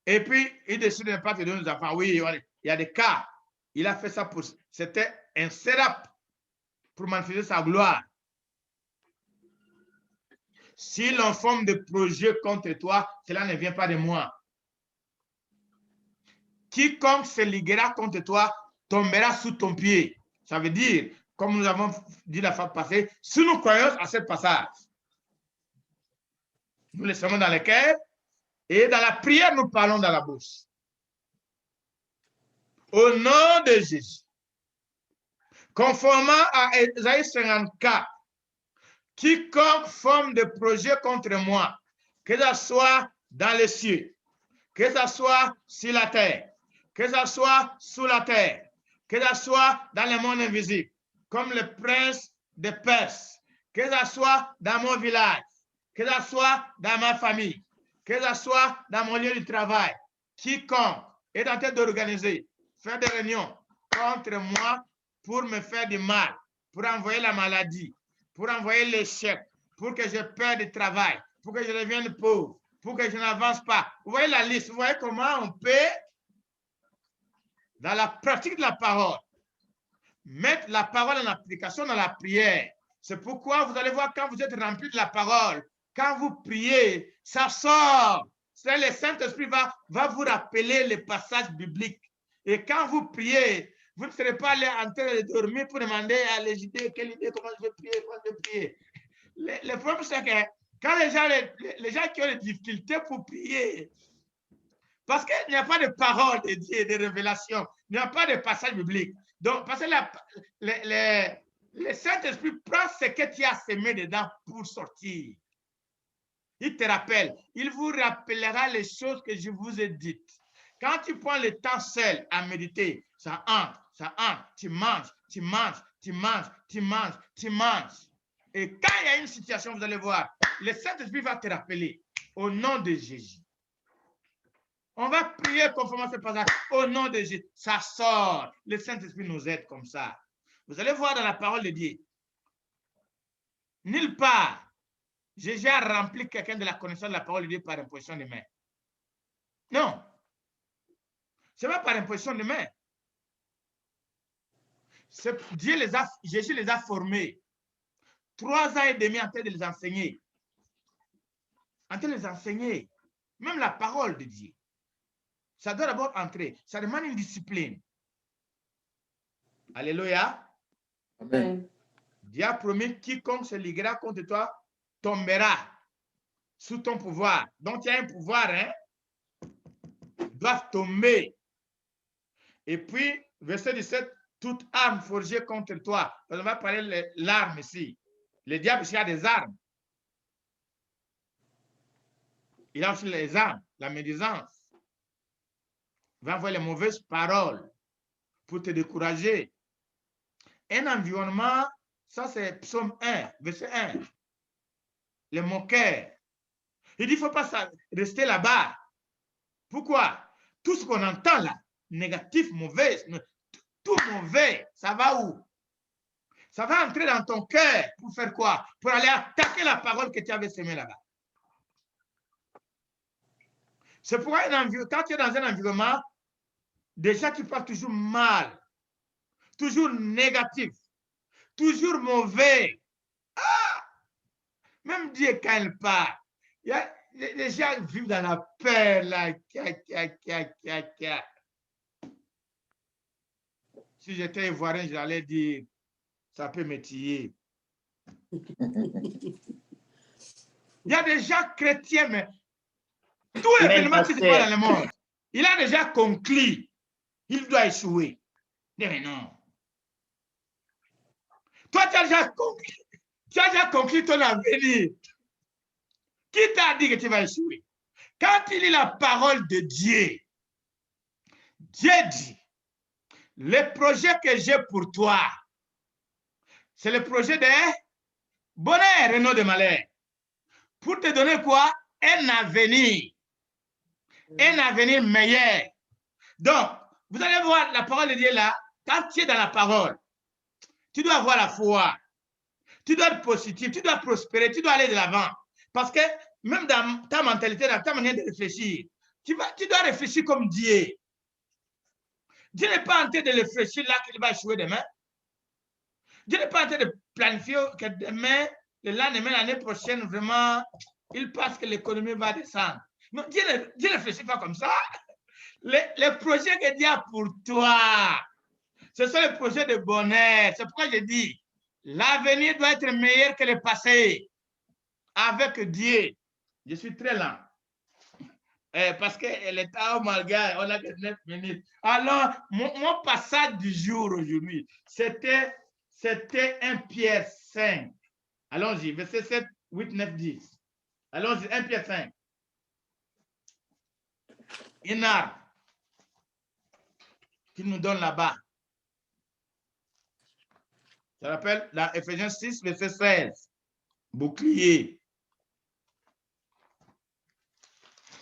et puis il décide de ne pas te donner des enfants. Oui, il y a des cas. Il a fait ça pour... C'était un setup pour manifester sa gloire. Si l'on forme de projet contre toi, cela ne vient pas de moi. Quiconque se liguera contre toi tombera sous ton pied. Ça veut dire, comme nous avons dit la fois passée, si nous croyons à ce passage, nous le savons dans le cœur et dans la prière, nous parlons dans la bouche. Au nom de Jésus, conformément à Ésaïe 54, quiconque forme de projet contre moi, que ce soit dans les cieux, que ce soit sur la terre, que ce soit sous la terre, que ce soit dans le monde invisible, comme le prince de Perse, que ce soit dans mon village, que ce soit dans ma famille, que ce soit dans mon lieu de travail, quiconque est en train d'organiser, faire des réunions contre moi pour me faire du mal, pour envoyer la maladie, pour envoyer l'échec, pour que je perde du travail, pour que je devienne pauvre, pour que je n'avance pas. Vous voyez la liste, vous voyez comment on peut, dans la pratique de la parole, mettre la parole en application dans la prière. C'est pourquoi vous allez voir quand vous êtes rempli de la parole, quand vous priez, ça sort. Le Saint-Esprit va vous rappeler les passages bibliques. Et quand vous priez, vous ne serez pas en train de dormir pour demander à les idées, quelle idée, comment je vais prier, comment je vais prier. Le problème, c'est que quand les gens qui ont des difficultés pour prier, parce qu'il n'y a pas de parole de Dieu, de révélation, il n'y a pas de passage biblique. Donc, parce que le Saint-Esprit prend ce que tu as semé dedans pour sortir. Il te rappelle, il vous rappellera les choses que je vous ai dites. Quand tu prends le temps seul à méditer, ça entre, tu manges, tu manges, tu manges, tu manges, tu manges. Et quand il y a une situation, vous allez voir, le Saint-Esprit va te rappeler au nom de Jésus. On va prier conformément à ce passage. Au nom de Jésus, ça sort. Le Saint-Esprit nous aide comme ça. Vous allez voir dans la parole de Dieu. Nulle part, Jésus a rempli quelqu'un de la connaissance de la parole de Dieu par imposition de main. Non. Ce n'est pas par imposition de main. Jésus les a formés. 3 ans et demi en train de les enseigner. En train de les enseigner. Même la parole de Dieu. Ça doit d'abord entrer. Ça demande une discipline. Alléluia. Amen. Dieu a promis, quiconque se liguera contre toi tombera sous ton pouvoir. Donc, il y a un pouvoir, hein? Ils doivent tomber. Et puis, verset 17, toute arme forgée contre toi. On va parler de l'arme ici. Le diable, il a des armes. Il a aussi les armes, la médisance. Il va envoyer les mauvaises paroles pour te décourager. Un environnement, ça c'est Psaume 1, verset 1. les moqueurs. Il dit, il ne faut pas rester là-bas. Pourquoi? Tout ce qu'on entend là, négatif, mauvais, tout mauvais, ça va où? Ça va entrer dans ton cœur pour faire quoi? Pour aller attaquer la parole que tu avais semée là-bas. C'est pourquoi quand tu es dans un environnement, des gens qui parlent toujours mal, toujours négatif, toujours mauvais. Ah! Même Dieu, quand il parle, les gens vivent dans la peur, là. Si j'étais ivoirien, j'allais dire, ça peut me tuer. Il y a des gens chrétiens, mais tout événement qui se passe dans le monde, il a déjà conclu, il doit échouer. Mais non. Toi, tu as déjà conclu ton avenir. Qui t'a dit que tu vas échouer? Quand il lit la parole de Dieu, Dieu dit, le projet que j'ai pour toi, c'est le projet de bonheur et non de malheur. Pour te donner quoi? Un avenir meilleur. Donc, vous allez voir la parole de Dieu là, quand tu es dans la parole, tu dois avoir la foi, tu dois être positif, tu dois prospérer, tu dois aller de l'avant. Parce que même dans ta mentalité, dans ta manière de réfléchir, tu dois réfléchir comme Dieu. Dieu n'est pas en train de réfléchir là qu'il va échouer demain. Dieu n'est pas en train de planifier que demain, le lendemain, l'année prochaine, vraiment, il pense que l'économie va descendre. Non, Dieu ne réfléchit pas comme ça. Les projets que Dieu a pour toi, ce sont les projets de bonheur. C'est pourquoi je dis, l'avenir doit être meilleur que le passé. Avec Dieu. Je suis très lent. Parce que le temps, malgré, on a que 9 minutes. Alors, mon passage du jour aujourd'hui, c'était 1 Pierre 5. Allons-y, verset 7, 8, 9, 10. Allons-y, 1 Pierre 5. Une arme qu'il nous donne là-bas. Ça rappelle dans Ephésiens 6, verset 16. Bouclier.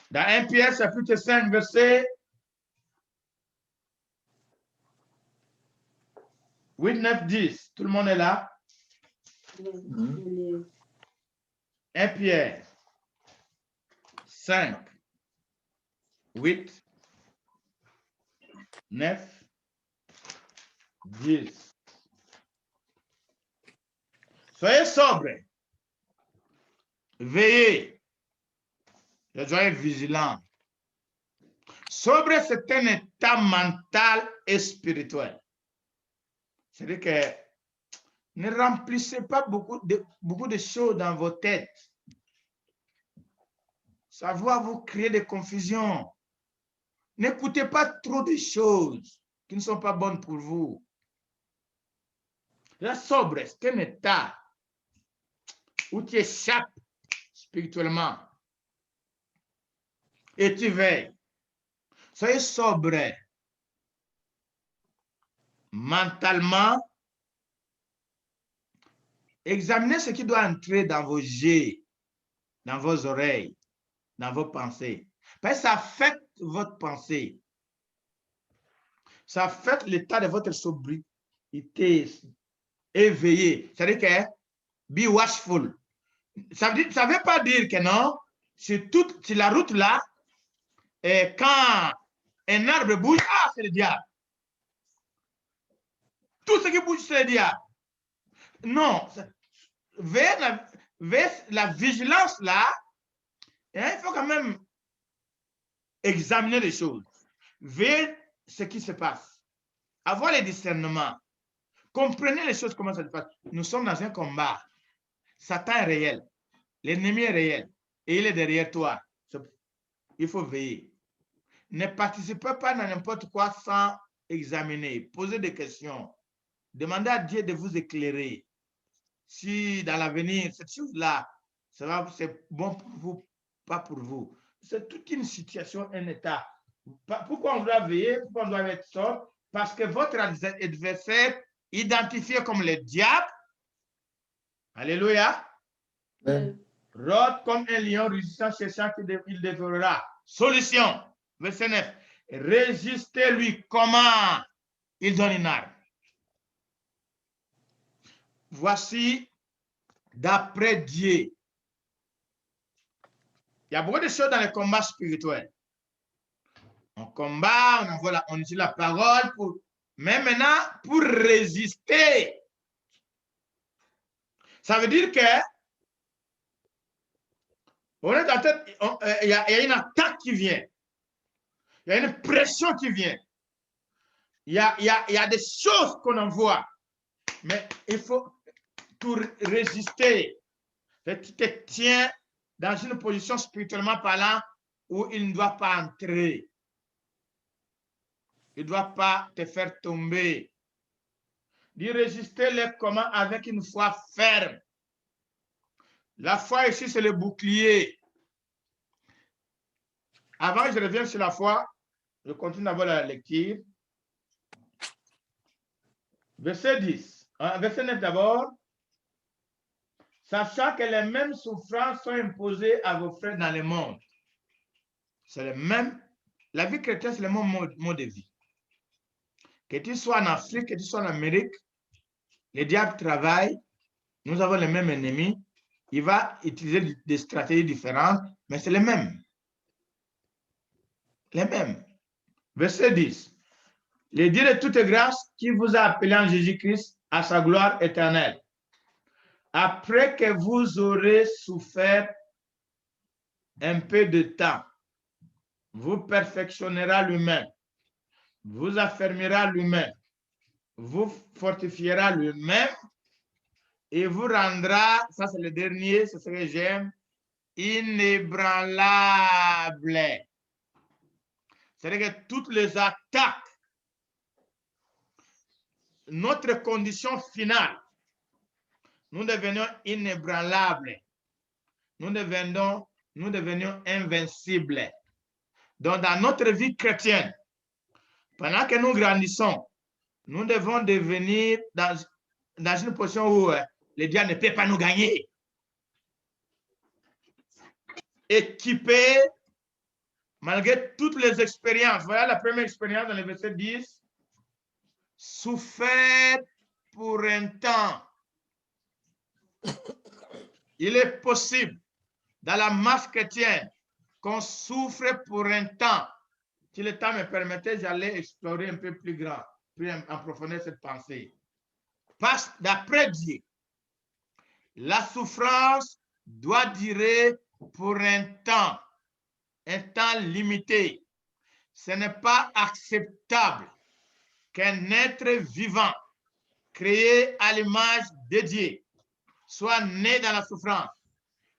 Dans 1 Pierre, chapitre 5, verset 8, 9, 10. Tout le monde est là? 1 Pierre 5, 8, 9, 10. Soyez sobres. Veillez. Soyez vigilants. Sobre, c'est un état mental et spirituel. C'est-à-dire que ne remplissez pas beaucoup de choses dans vos têtes. Ça va vous créer des confusions. N'écoutez pas trop de choses qui ne sont pas bonnes pour vous. La sobre, c'est un état où tu échappes spirituellement. Et tu veilles. Soyez sobre. Mentalement, examinez ce qui doit entrer dans vos yeux, dans vos oreilles, dans vos pensées. Parce que ça affecte votre pensée. Ça affecte l'état de votre sobriété éveillée. C'est-à-dire que be watchful. Ça ne veut pas dire que non, sur la route là, et quand un arbre bouge, c'est le diable. Tout ce qui bouge, c'est le diable. Non, vers la vigilance là, il faut quand même examiner les choses, vers ce qui se passe, avoir les discernements, comprenez les choses, comment ça se passe. Nous sommes dans un combat. Satan est réel, l'ennemi est réel, et il est derrière toi. Il faut veiller. Ne participez pas dans n'importe quoi sans examiner, poser des questions. Demandez à Dieu de vous éclairer. Si dans l'avenir, cette chose-là, c'est bon pour vous, pas pour vous. C'est toute une situation, un état. Pourquoi on doit veiller? Pourquoi on doit être sobre? Parce que votre adversaire, identifié comme le diable, alléluia, Rôde comme un lion résistant, cherchant qu'il dévorera. Solution. Verset 9. Résistez-lui. Comment? Il donne une arme. Voici, d'après Dieu, il y a beaucoup de choses dans les combats spirituels. On combat, on utilise la parole, mais maintenant, pour résister, ça veut dire que on est en tête, il y a une attaque qui vient, il y a une pression qui vient, il y a des choses qu'on envoie, mais il faut pour résister. Tu te tiens dans une position spirituellement parlant où il ne doit pas entrer. Il ne doit pas te faire tomber. Dit résister les comment avec une foi ferme. La foi ici, c'est le bouclier. Avant que je revienne sur la foi, je continue d'abord la lecture. Verset 10. Verset 9 d'abord. Sachant que les mêmes souffrances sont imposées à vos frères dans le monde. C'est le même. La vie chrétienne, c'est le même mode de vie. Que tu sois en Afrique, que tu sois en Amérique, le diable travaille. Nous avons les mêmes ennemis. Il va utiliser des stratégies différentes, mais c'est les mêmes. Les mêmes. Verset 10. Le Dieu de toute grâce qui vous a appelé en Jésus-Christ à sa gloire éternelle. Après que vous aurez souffert un peu de temps, vous perfectionnera lui-même, vous affermira lui-même, vous fortifiera lui-même et vous rendra, ça c'est le dernier, c'est ce que j'aime, inébranlable. C'est-à-dire que toutes les attaques, notre condition finale, nous devenons inébranlables. Nous devenions invincibles. Donc, dans notre vie chrétienne, pendant que nous grandissons, nous devons devenir dans une position où le diable ne peut pas nous gagner. Équipés, malgré toutes les expériences. Voilà la première expérience dans le verset 10. Souffert pour un temps. Il est possible, dans la marche chrétienne, qu'on souffre pour un temps. Si le temps me permettait, j'allais explorer un peu plus grand, plus en profondeur cette pensée. Parce d'après Dieu, la souffrance doit durer pour un temps limité. Ce n'est pas acceptable qu'un être vivant, créé à l'image de Dieu, soit né dans la souffrance,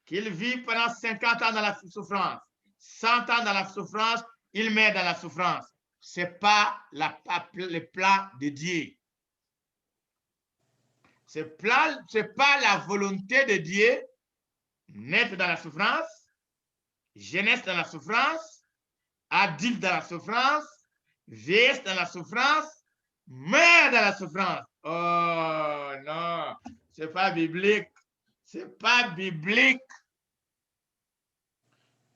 qu'il vit pendant 50 ans dans la souffrance, 100 ans dans la souffrance, il meurt dans la souffrance. Ce n'est pas le plan de Dieu. Ce n'est pas la volonté de Dieu, naître dans la souffrance, jeunesse dans la souffrance, adulte dans la souffrance, vieillesse dans la souffrance, mère dans la souffrance. Oh non, ce n'est pas biblique. Ce n'est pas biblique.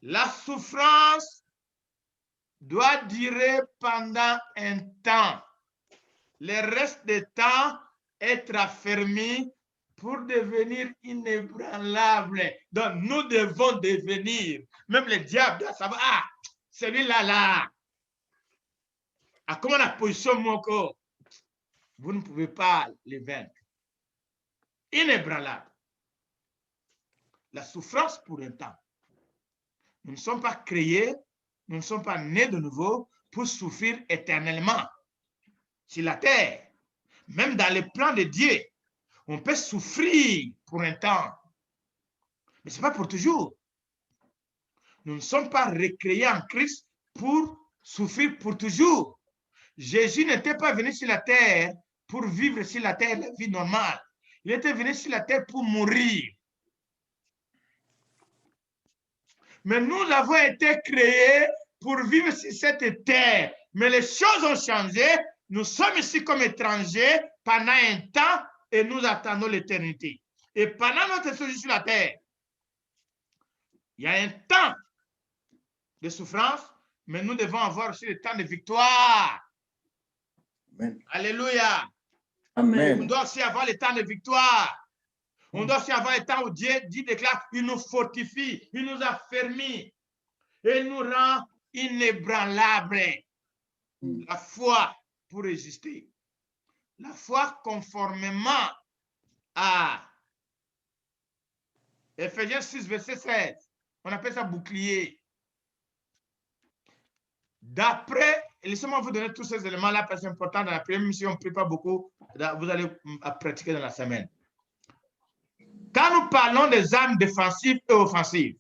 La souffrance doit durer pendant un temps. Le reste du temps, être affermi pour devenir inébranlable. Donc, nous devons devenir, même le diable doit savoir, ah, celui-là, là, à comment la position mon corps, vous ne pouvez pas le vaincre. Inébranlable. La souffrance pour un temps. Nous ne sommes pas créés, nous ne sommes pas nés de nouveau pour souffrir éternellement sur la terre. Même dans le plan de Dieu, on peut souffrir pour un temps, mais ce n'est pas pour toujours. Nous ne sommes pas recréés en Christ pour souffrir pour toujours. Jésus n'était pas venu sur la terre pour vivre sur la terre la vie normale. Il était venu sur la terre pour mourir. Mais nous avons été créés pour vivre sur cette terre. Mais les choses ont changé. Nous sommes ici comme étrangers pendant un temps et nous attendons l'éternité. Et pendant notre séjour sur la terre, Il y a un temps de souffrance, mais nous devons avoir aussi le temps de victoire. Amen. Alléluia. On Amen. doit aussi avoir le temps de victoire. On doit aussi avoir le temps où Dieu déclare, il nous fortifie, il nous affermit, et il nous rend inébranlables. La foi pour résister. La foi conformément à Ephésiens 6, verset 16. On appelle ça bouclier. D'après, laissez-moi vous donner tous ces éléments-là parce que c'est important dans la prière, même si on ne prie pas beaucoup, vous allez pratiquer dans la semaine. Quand nous parlons des armes défensives et offensives,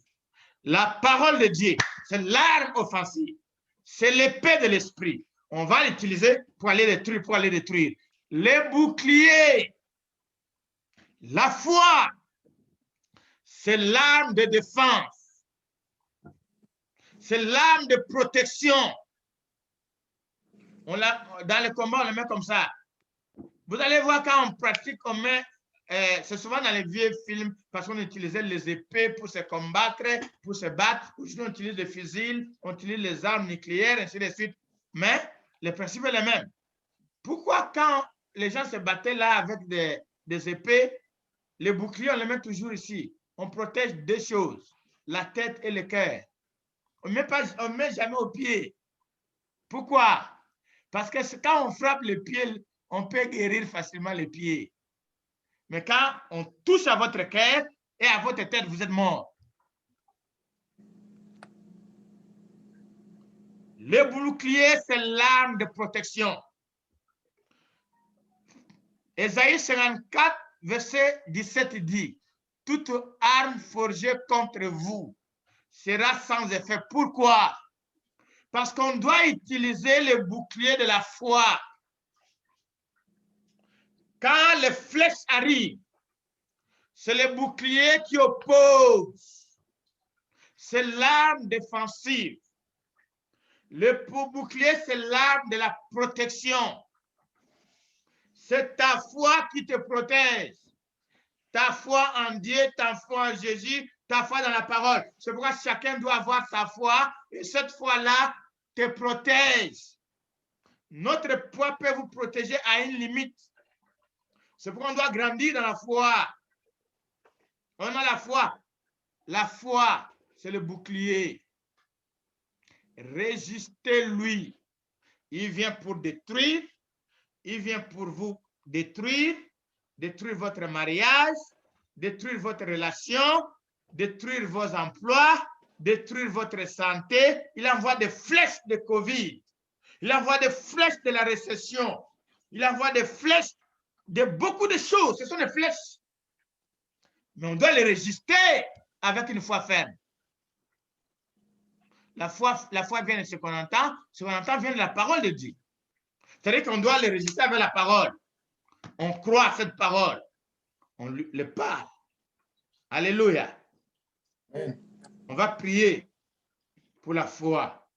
la parole de Dieu, c'est l'arme offensive. C'est l'épée de l'esprit. On va l'utiliser pour aller détruire, Les boucliers, la foi, c'est l'arme de défense. C'est l'arme de protection. Dans le combat, on le met comme ça. Vous allez voir quand on pratique, on met, c'est souvent dans les vieux films, parce qu'on utilisait les épées pour se combattre, pour se battre. Aujourd'hui, on utilise les fusils, on utilise les armes nucléaires, ainsi de suite. Mais le principe est le même. Pourquoi quand les gens se battaient là avec des épées, les boucliers, on les met toujours ici. On protège deux choses, la tête et le cœur. On ne met jamais au pied. Pourquoi? Parce que quand on frappe le pied, on peut guérir facilement les pieds. Mais quand on touche à votre cœur et à votre tête, vous êtes mort. Le bouclier, c'est l'arme de protection. Ésaïe 54, verset 17 dit, « Toute arme forgée contre vous sera sans effet. » Pourquoi? Parce qu'on doit utiliser le bouclier de la foi. Quand les flèches arrivent, c'est le bouclier qui oppose. C'est l'arme défensive. Le bouclier, c'est l'arme de la protection. C'est ta foi qui te protège. Ta foi en Dieu, ta foi en Jésus, ta foi dans la parole. C'est pourquoi chacun doit avoir sa foi et cette foi-là te protège. Notre foi peut vous protéger à une limite. C'est pourquoi on doit grandir dans la foi. On a la foi. La foi, c'est le bouclier. Résistez-lui. Il vient pour détruire. Il vient pour vous détruire. Détruire votre mariage. Détruire votre relation. Détruire vos emplois. Détruire votre santé. Il envoie des flèches de Covid. Il envoie des flèches de la récession. Il envoie des flèches de beaucoup de choses. Ce sont des flèches. Mais on doit les résister avec une foi ferme. La foi vient de ce qu'on entend. Ce qu'on entend vient de la parole de Dieu. C'est-à-dire qu'on doit les résister avec la parole. On croit à cette parole. On le parle. Alléluia. On va prier pour la foi.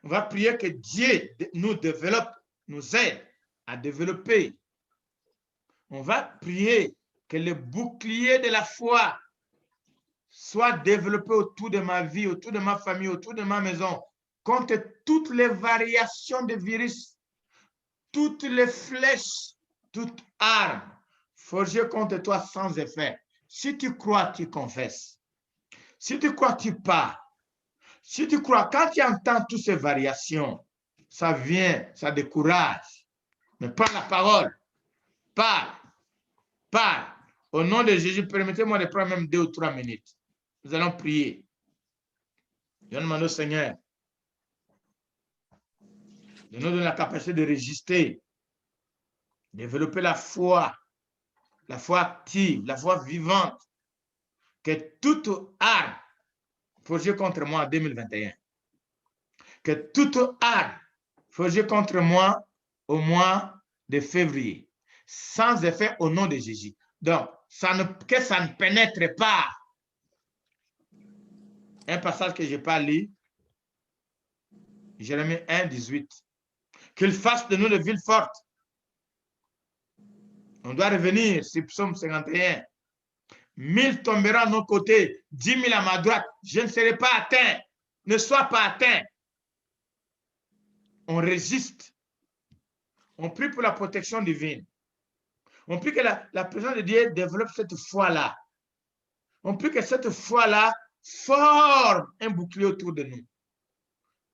On va prier que Dieu nous développe, nous aide à développer. On va prier que le bouclier de la foi soit développé autour de ma vie, autour de ma famille, autour de ma maison, contre toutes les variations de virus, toutes les flèches, toutes armes forgées contre toi sans effet. Si tu crois, tu confesses. Si tu crois, tu parles. Si tu crois, quand tu entends toutes ces variations, ça vient, ça décourage. Mais prends la parole, parle, parle. Au nom de Jésus, permettez-moi de prendre même 2 ou 3 minutes. Nous allons prier. Je demande au Seigneur de nous donner la capacité de résister, développer la foi active, la foi vivante, que toute arme forgée contre moi en 2021, que toute arme forgée contre moi au mois de février, sans effet au nom de Jésus. Donc, que ça ne pénètre pas. Un passage que je n'ai pas lu, Jérémie 1, 18. Qu'il fasse de nous de villes fortes. On doit revenir sur Psaume 51. 1000 tomberont à nos côtés, 10 000 à ma droite. Je ne serai pas atteint. Ne sois pas atteint. On résiste. On prie pour la protection divine. On prie que la présence de Dieu développe cette foi-là. On prie que cette foi-là forme un bouclier autour de nous.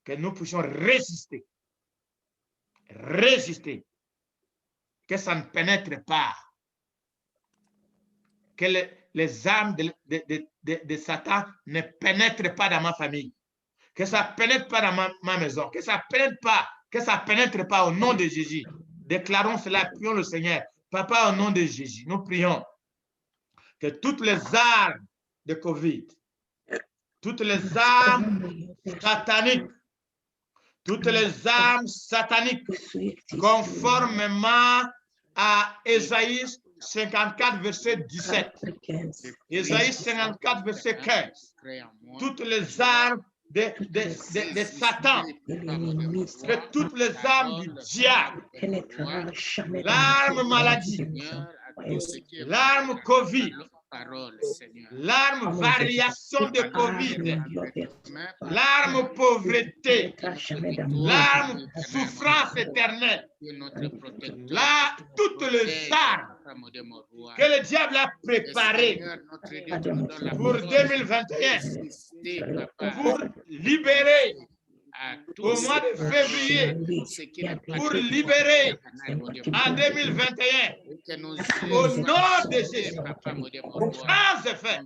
Que nous puissions résister. Résister. Que ça ne pénètre pas. Que les armes de Satan ne pénètrent pas dans ma famille. Que ça ne pénètre pas dans ma maison. Que ça ne pénètre pas au nom de Jésus. Déclarons cela, prions le Seigneur. Papa, au nom de Jésus, nous prions que toutes les armes de COVID, toutes les armes sataniques, conformément à Ésaïe 54, verset 17, Ésaïe 54, verset 15, toutes les armes de Satan, que toutes les armes du diable, l'arme maladie, l'arme COVID, l'arme variation de COVID, l'arme pauvreté, l'arme souffrance éternelle, toutes les armes que le diable a préparées pour 2021, pour libérer au mois de février, pour libérer en 2021, au nom de Jésus, sans effet.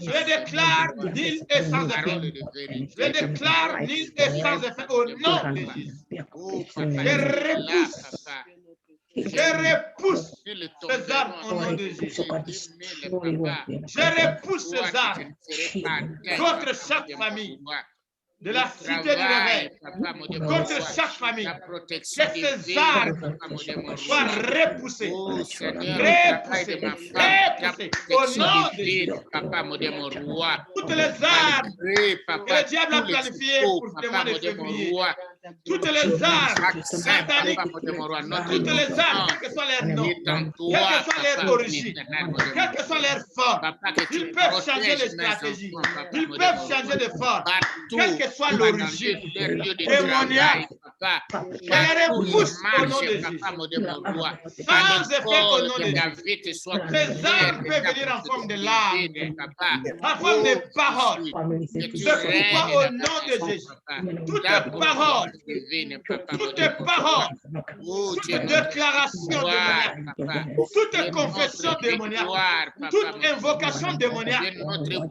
Je déclare nul et sans effet. Je déclare nul et sans effet au nom de Jésus. Je repousse ces armes au nom de Jésus. Je repousse ces armes contre chaque famille de la cité du réveil, contre chaque famille, que ces armes soient repoussées, repoussées, au nom de Jésus. Toutes les armes que le diable a planifiées pour le mois de février, toutes les armes sataniques, toutes les armes, quels que soient leurs noms, quelles que soient leurs origines, quelles que soient leurs formes, ils peuvent changer de stratégie, ils peuvent changer de forme, quelle que soit l'origine démoniaque, qu'elle repousse au nom de Jésus. Sans effet au nom de Jésus. Ces armes peuvent venir en forme de langue, en forme de paroles. C'est pourquoi au nom de Jésus, toutes paroles, toute déclaration démoniaque, toute confession démoniaque, toute invocation démoniaque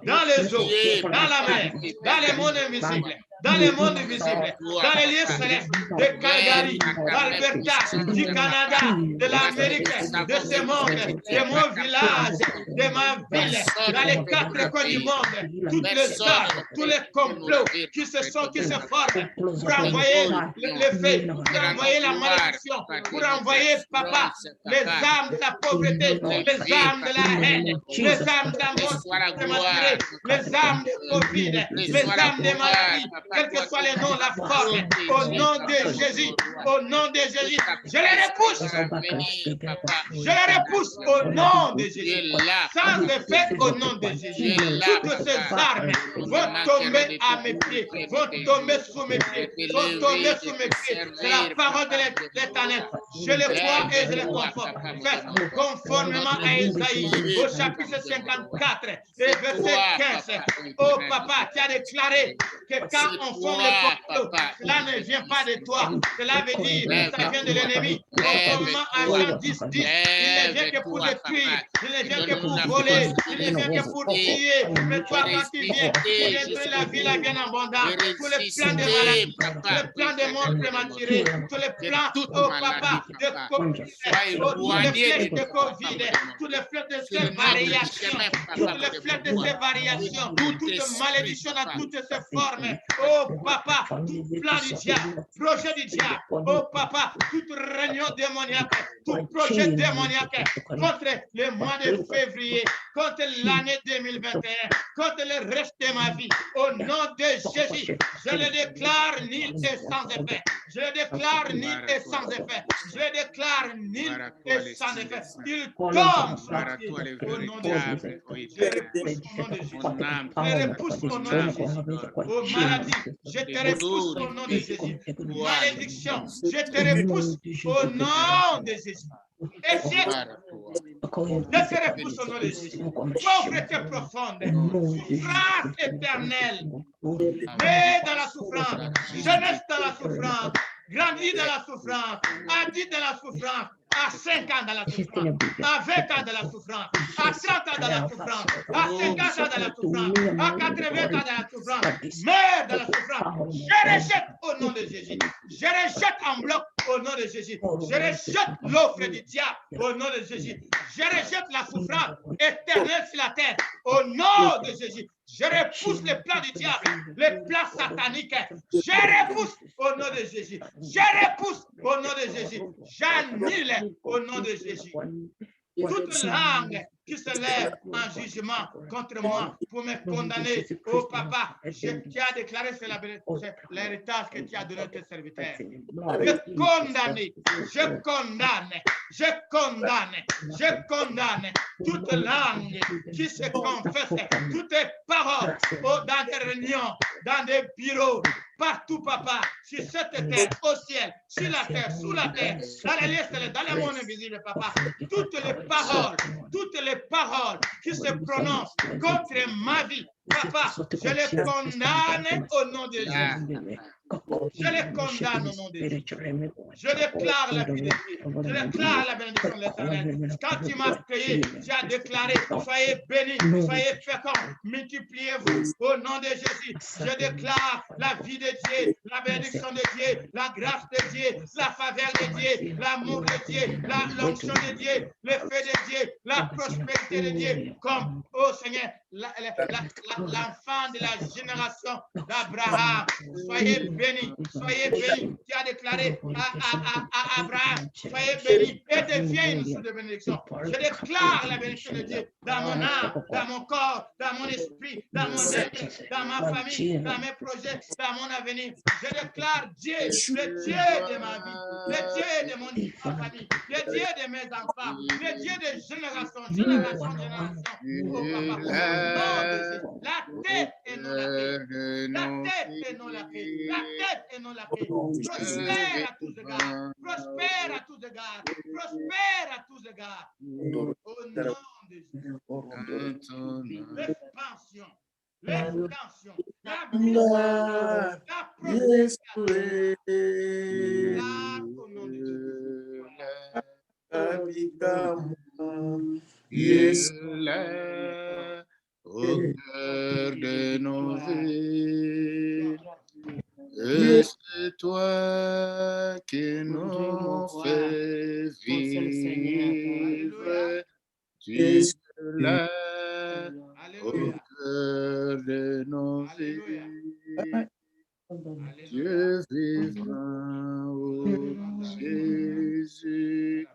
dans les eaux, dans la mer, dans les mondes invisibles, dans les mondes visibles, dans les lieux célestes de Calgary, d'Alberta, du Canada, de l'Amérique, de ce monde, de mon village, de ma ville, dans les 4 coins du monde, toutes les ordres, tous les complots qui se forment pour envoyer l'effet, pour envoyer la malédiction, pour envoyer, papa, les armes de la pauvreté, les armes de la haine, les armes de la mort prématurée, les armes de Covid, les armes de maladie, quels que soient les noms, la forme, au nom de Jésus, au nom de Jésus, je les repousse. Je les repousse au nom de Jésus. Sans effet au nom de Jésus. Toutes ces armes vont tomber à mes pieds, vont tomber sous mes pieds, vont tomber sous mes pieds. C'est la parole de l'Éternel. Je les vois et je les conforme. Faites conformément à Isaïe, au chapitre 54, et verset 15. Oh papa, tu as déclaré que quand on forme le complot, cela ne vient pas de toi. Cela veut dire ça vient de l'ennemi. Conformément à Jean 10, 10, il ne vient que pour détruire, il ne vient que pour voler, il ne vient que pour tuer. Mais toi, quand tu viens détruire la vie, la bien abondante, tous les plans de maladie, tous les plans de mort prématurée, tous les plans, oh papa, de Covid, tous les flèches de Covid, tous les flèches de ces variations, toutes les flèches de ces variations, toute malédiction dans toutes ces formes. Oh papa, tout plan du diable, projet du diable, oh papa, toute réunion démoniaque, tout projet démoniaque contre le mois de février, contre l'année 2021, contre le reste de ma vie, au nom de Jésus, je le déclare nul et sans effet. Je le déclare nul et sans effet. Je le déclare nul et sans effet. Il tombe sur le pied au nom de Jésus. Je repousse au nom de Jésus. Je repousse au nom de Jésus. Oh maladie, je te repousse au nom de Jésus. Malédiction, je te repousse au nom de Jésus. Échec, je te repousse au nom de Jésus. Pauvreté profonde, souffrance éternelle, mais dans la souffrance, jeunesse dans la souffrance, grandis dans la souffrance, adulte dans la souffrance, à 5 ans dans la souffrance, à 20 ans dans la souffrance, à 30 ans dans la souffrance, à 50 ans dans la souffrance, à 80 ans dans la souffrance, meurs dans la souffrance. Je rejette au nom de Jésus. Je rejette en bloc au nom de Jésus. Je rejette l'offre du diable au nom de Jésus. Je rejette la souffrance éternelle sur la terre au nom de Jésus. Je repousse les plans du diable, les plans sataniques. Je repousse au nom de Jésus. Je repousse au nom de Jésus. J'annule au nom de Jésus. Toute langue qui se lève en jugement contre moi pour me condamner, oh papa, tu as déclaré c'est l'héritage que tu as donné à tes serviteurs. Je condamne, je condamne, je condamne, je condamne toute langue qui se confesse, toutes les paroles dans des réunions, dans des bureaux, partout, papa, sur cette terre, au ciel, sur la terre, sous la terre, dans les lieux, dans le monde invisible, papa, toutes les paroles qui se prononcent contre ma vie, papa, je les condamne au nom de Jésus. Je les condamne au nom de Jésus. Je déclare la vie de Dieu. Je déclare la bénédiction de l'Éternel. Quand tu m'as créé, tu as déclaré, soyez bénis, soyez féconds, multipliez-vous au nom de Jésus. Je déclare la vie de Dieu, la bénédiction de Dieu, la grâce de Dieu, la faveur de Dieu, l'amour de Dieu, l'onction de Dieu, le feu de Dieu, la prospérité de Dieu, comme, oh Seigneur, l'enfant de la génération d'Abraham. Soyez bénis, soyez bénis. Tu as déclaré à Abraham, soyez bénis et deviens une source de bénédiction. Je déclare la bénédiction de Dieu dans mon âme, dans mon corps, dans mon esprit, dans mon être, dans ma famille, dans mes projets, dans mon avenir. Je déclare Dieu, le Dieu de ma vie, le Dieu de ma famille, le Dieu de mes enfants, le Dieu de génération, Oh papa, non de Jésus. La tête et non la paix. La tête et non la paix. La tête et non la paix. Prospère à tous égards. Prospère à tous égards. Prospère à tous égards. Au nom de Jésus. L'expansion. L'expansion. La puissance. La prospérité. Au nom de Jésus. Yes. Au cœur de nos vies, et c'est toi qui nous fais vivre. Tu es là au cœur de nos vies. Dieu vivant, oh Jésus.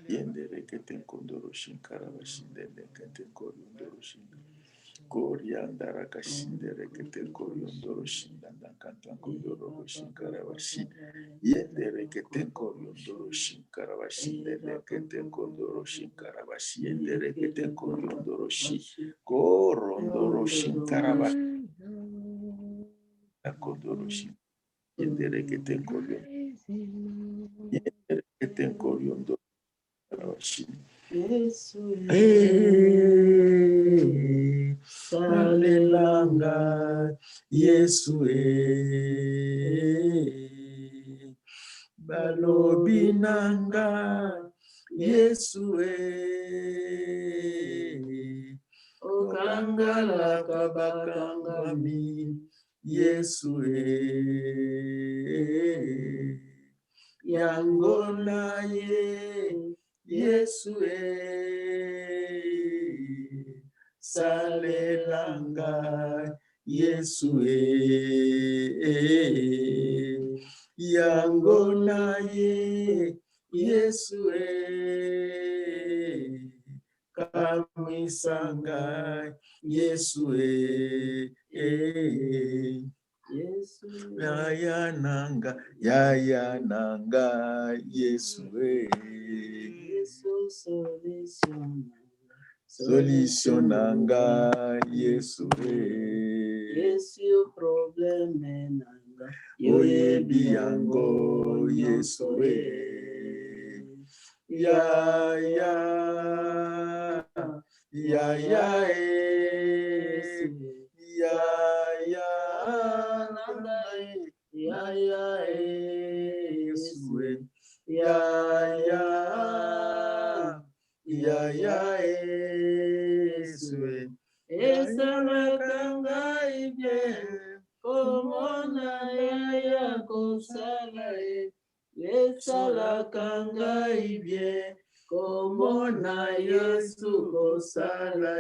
Yendere keten kondoroshin karabashinde keten koryondoroshin koryandara kashindere keten koryondoroshin dandankantan kondoroshin karabashi yendere keten koryondoroshin karabashinde keten kondoroshin karabashi yendere keten koryondoroshin korondoroshin karabashi kondoroshin yendere keten koryondoroshin yendere keten koryondoroshin Salelanga Yesu Balobinanga Yesu Okangala kabakangami Yesu Yangona Yesu Salelanga Yesue yango na ye Yesue kamisanga Yesue yaya nanga Yesue solution nanga Yesue Yesu problem nanga oye biango Yesue ya Esala kanga ibye komona ya kosala esala kanga ibye komona Yesu kosala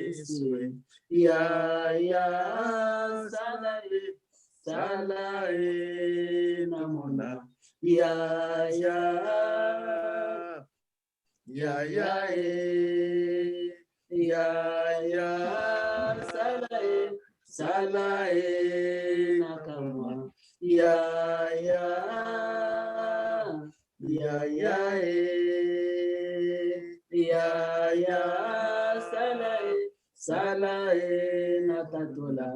Yesue sala namona sala nakamwa sala natatola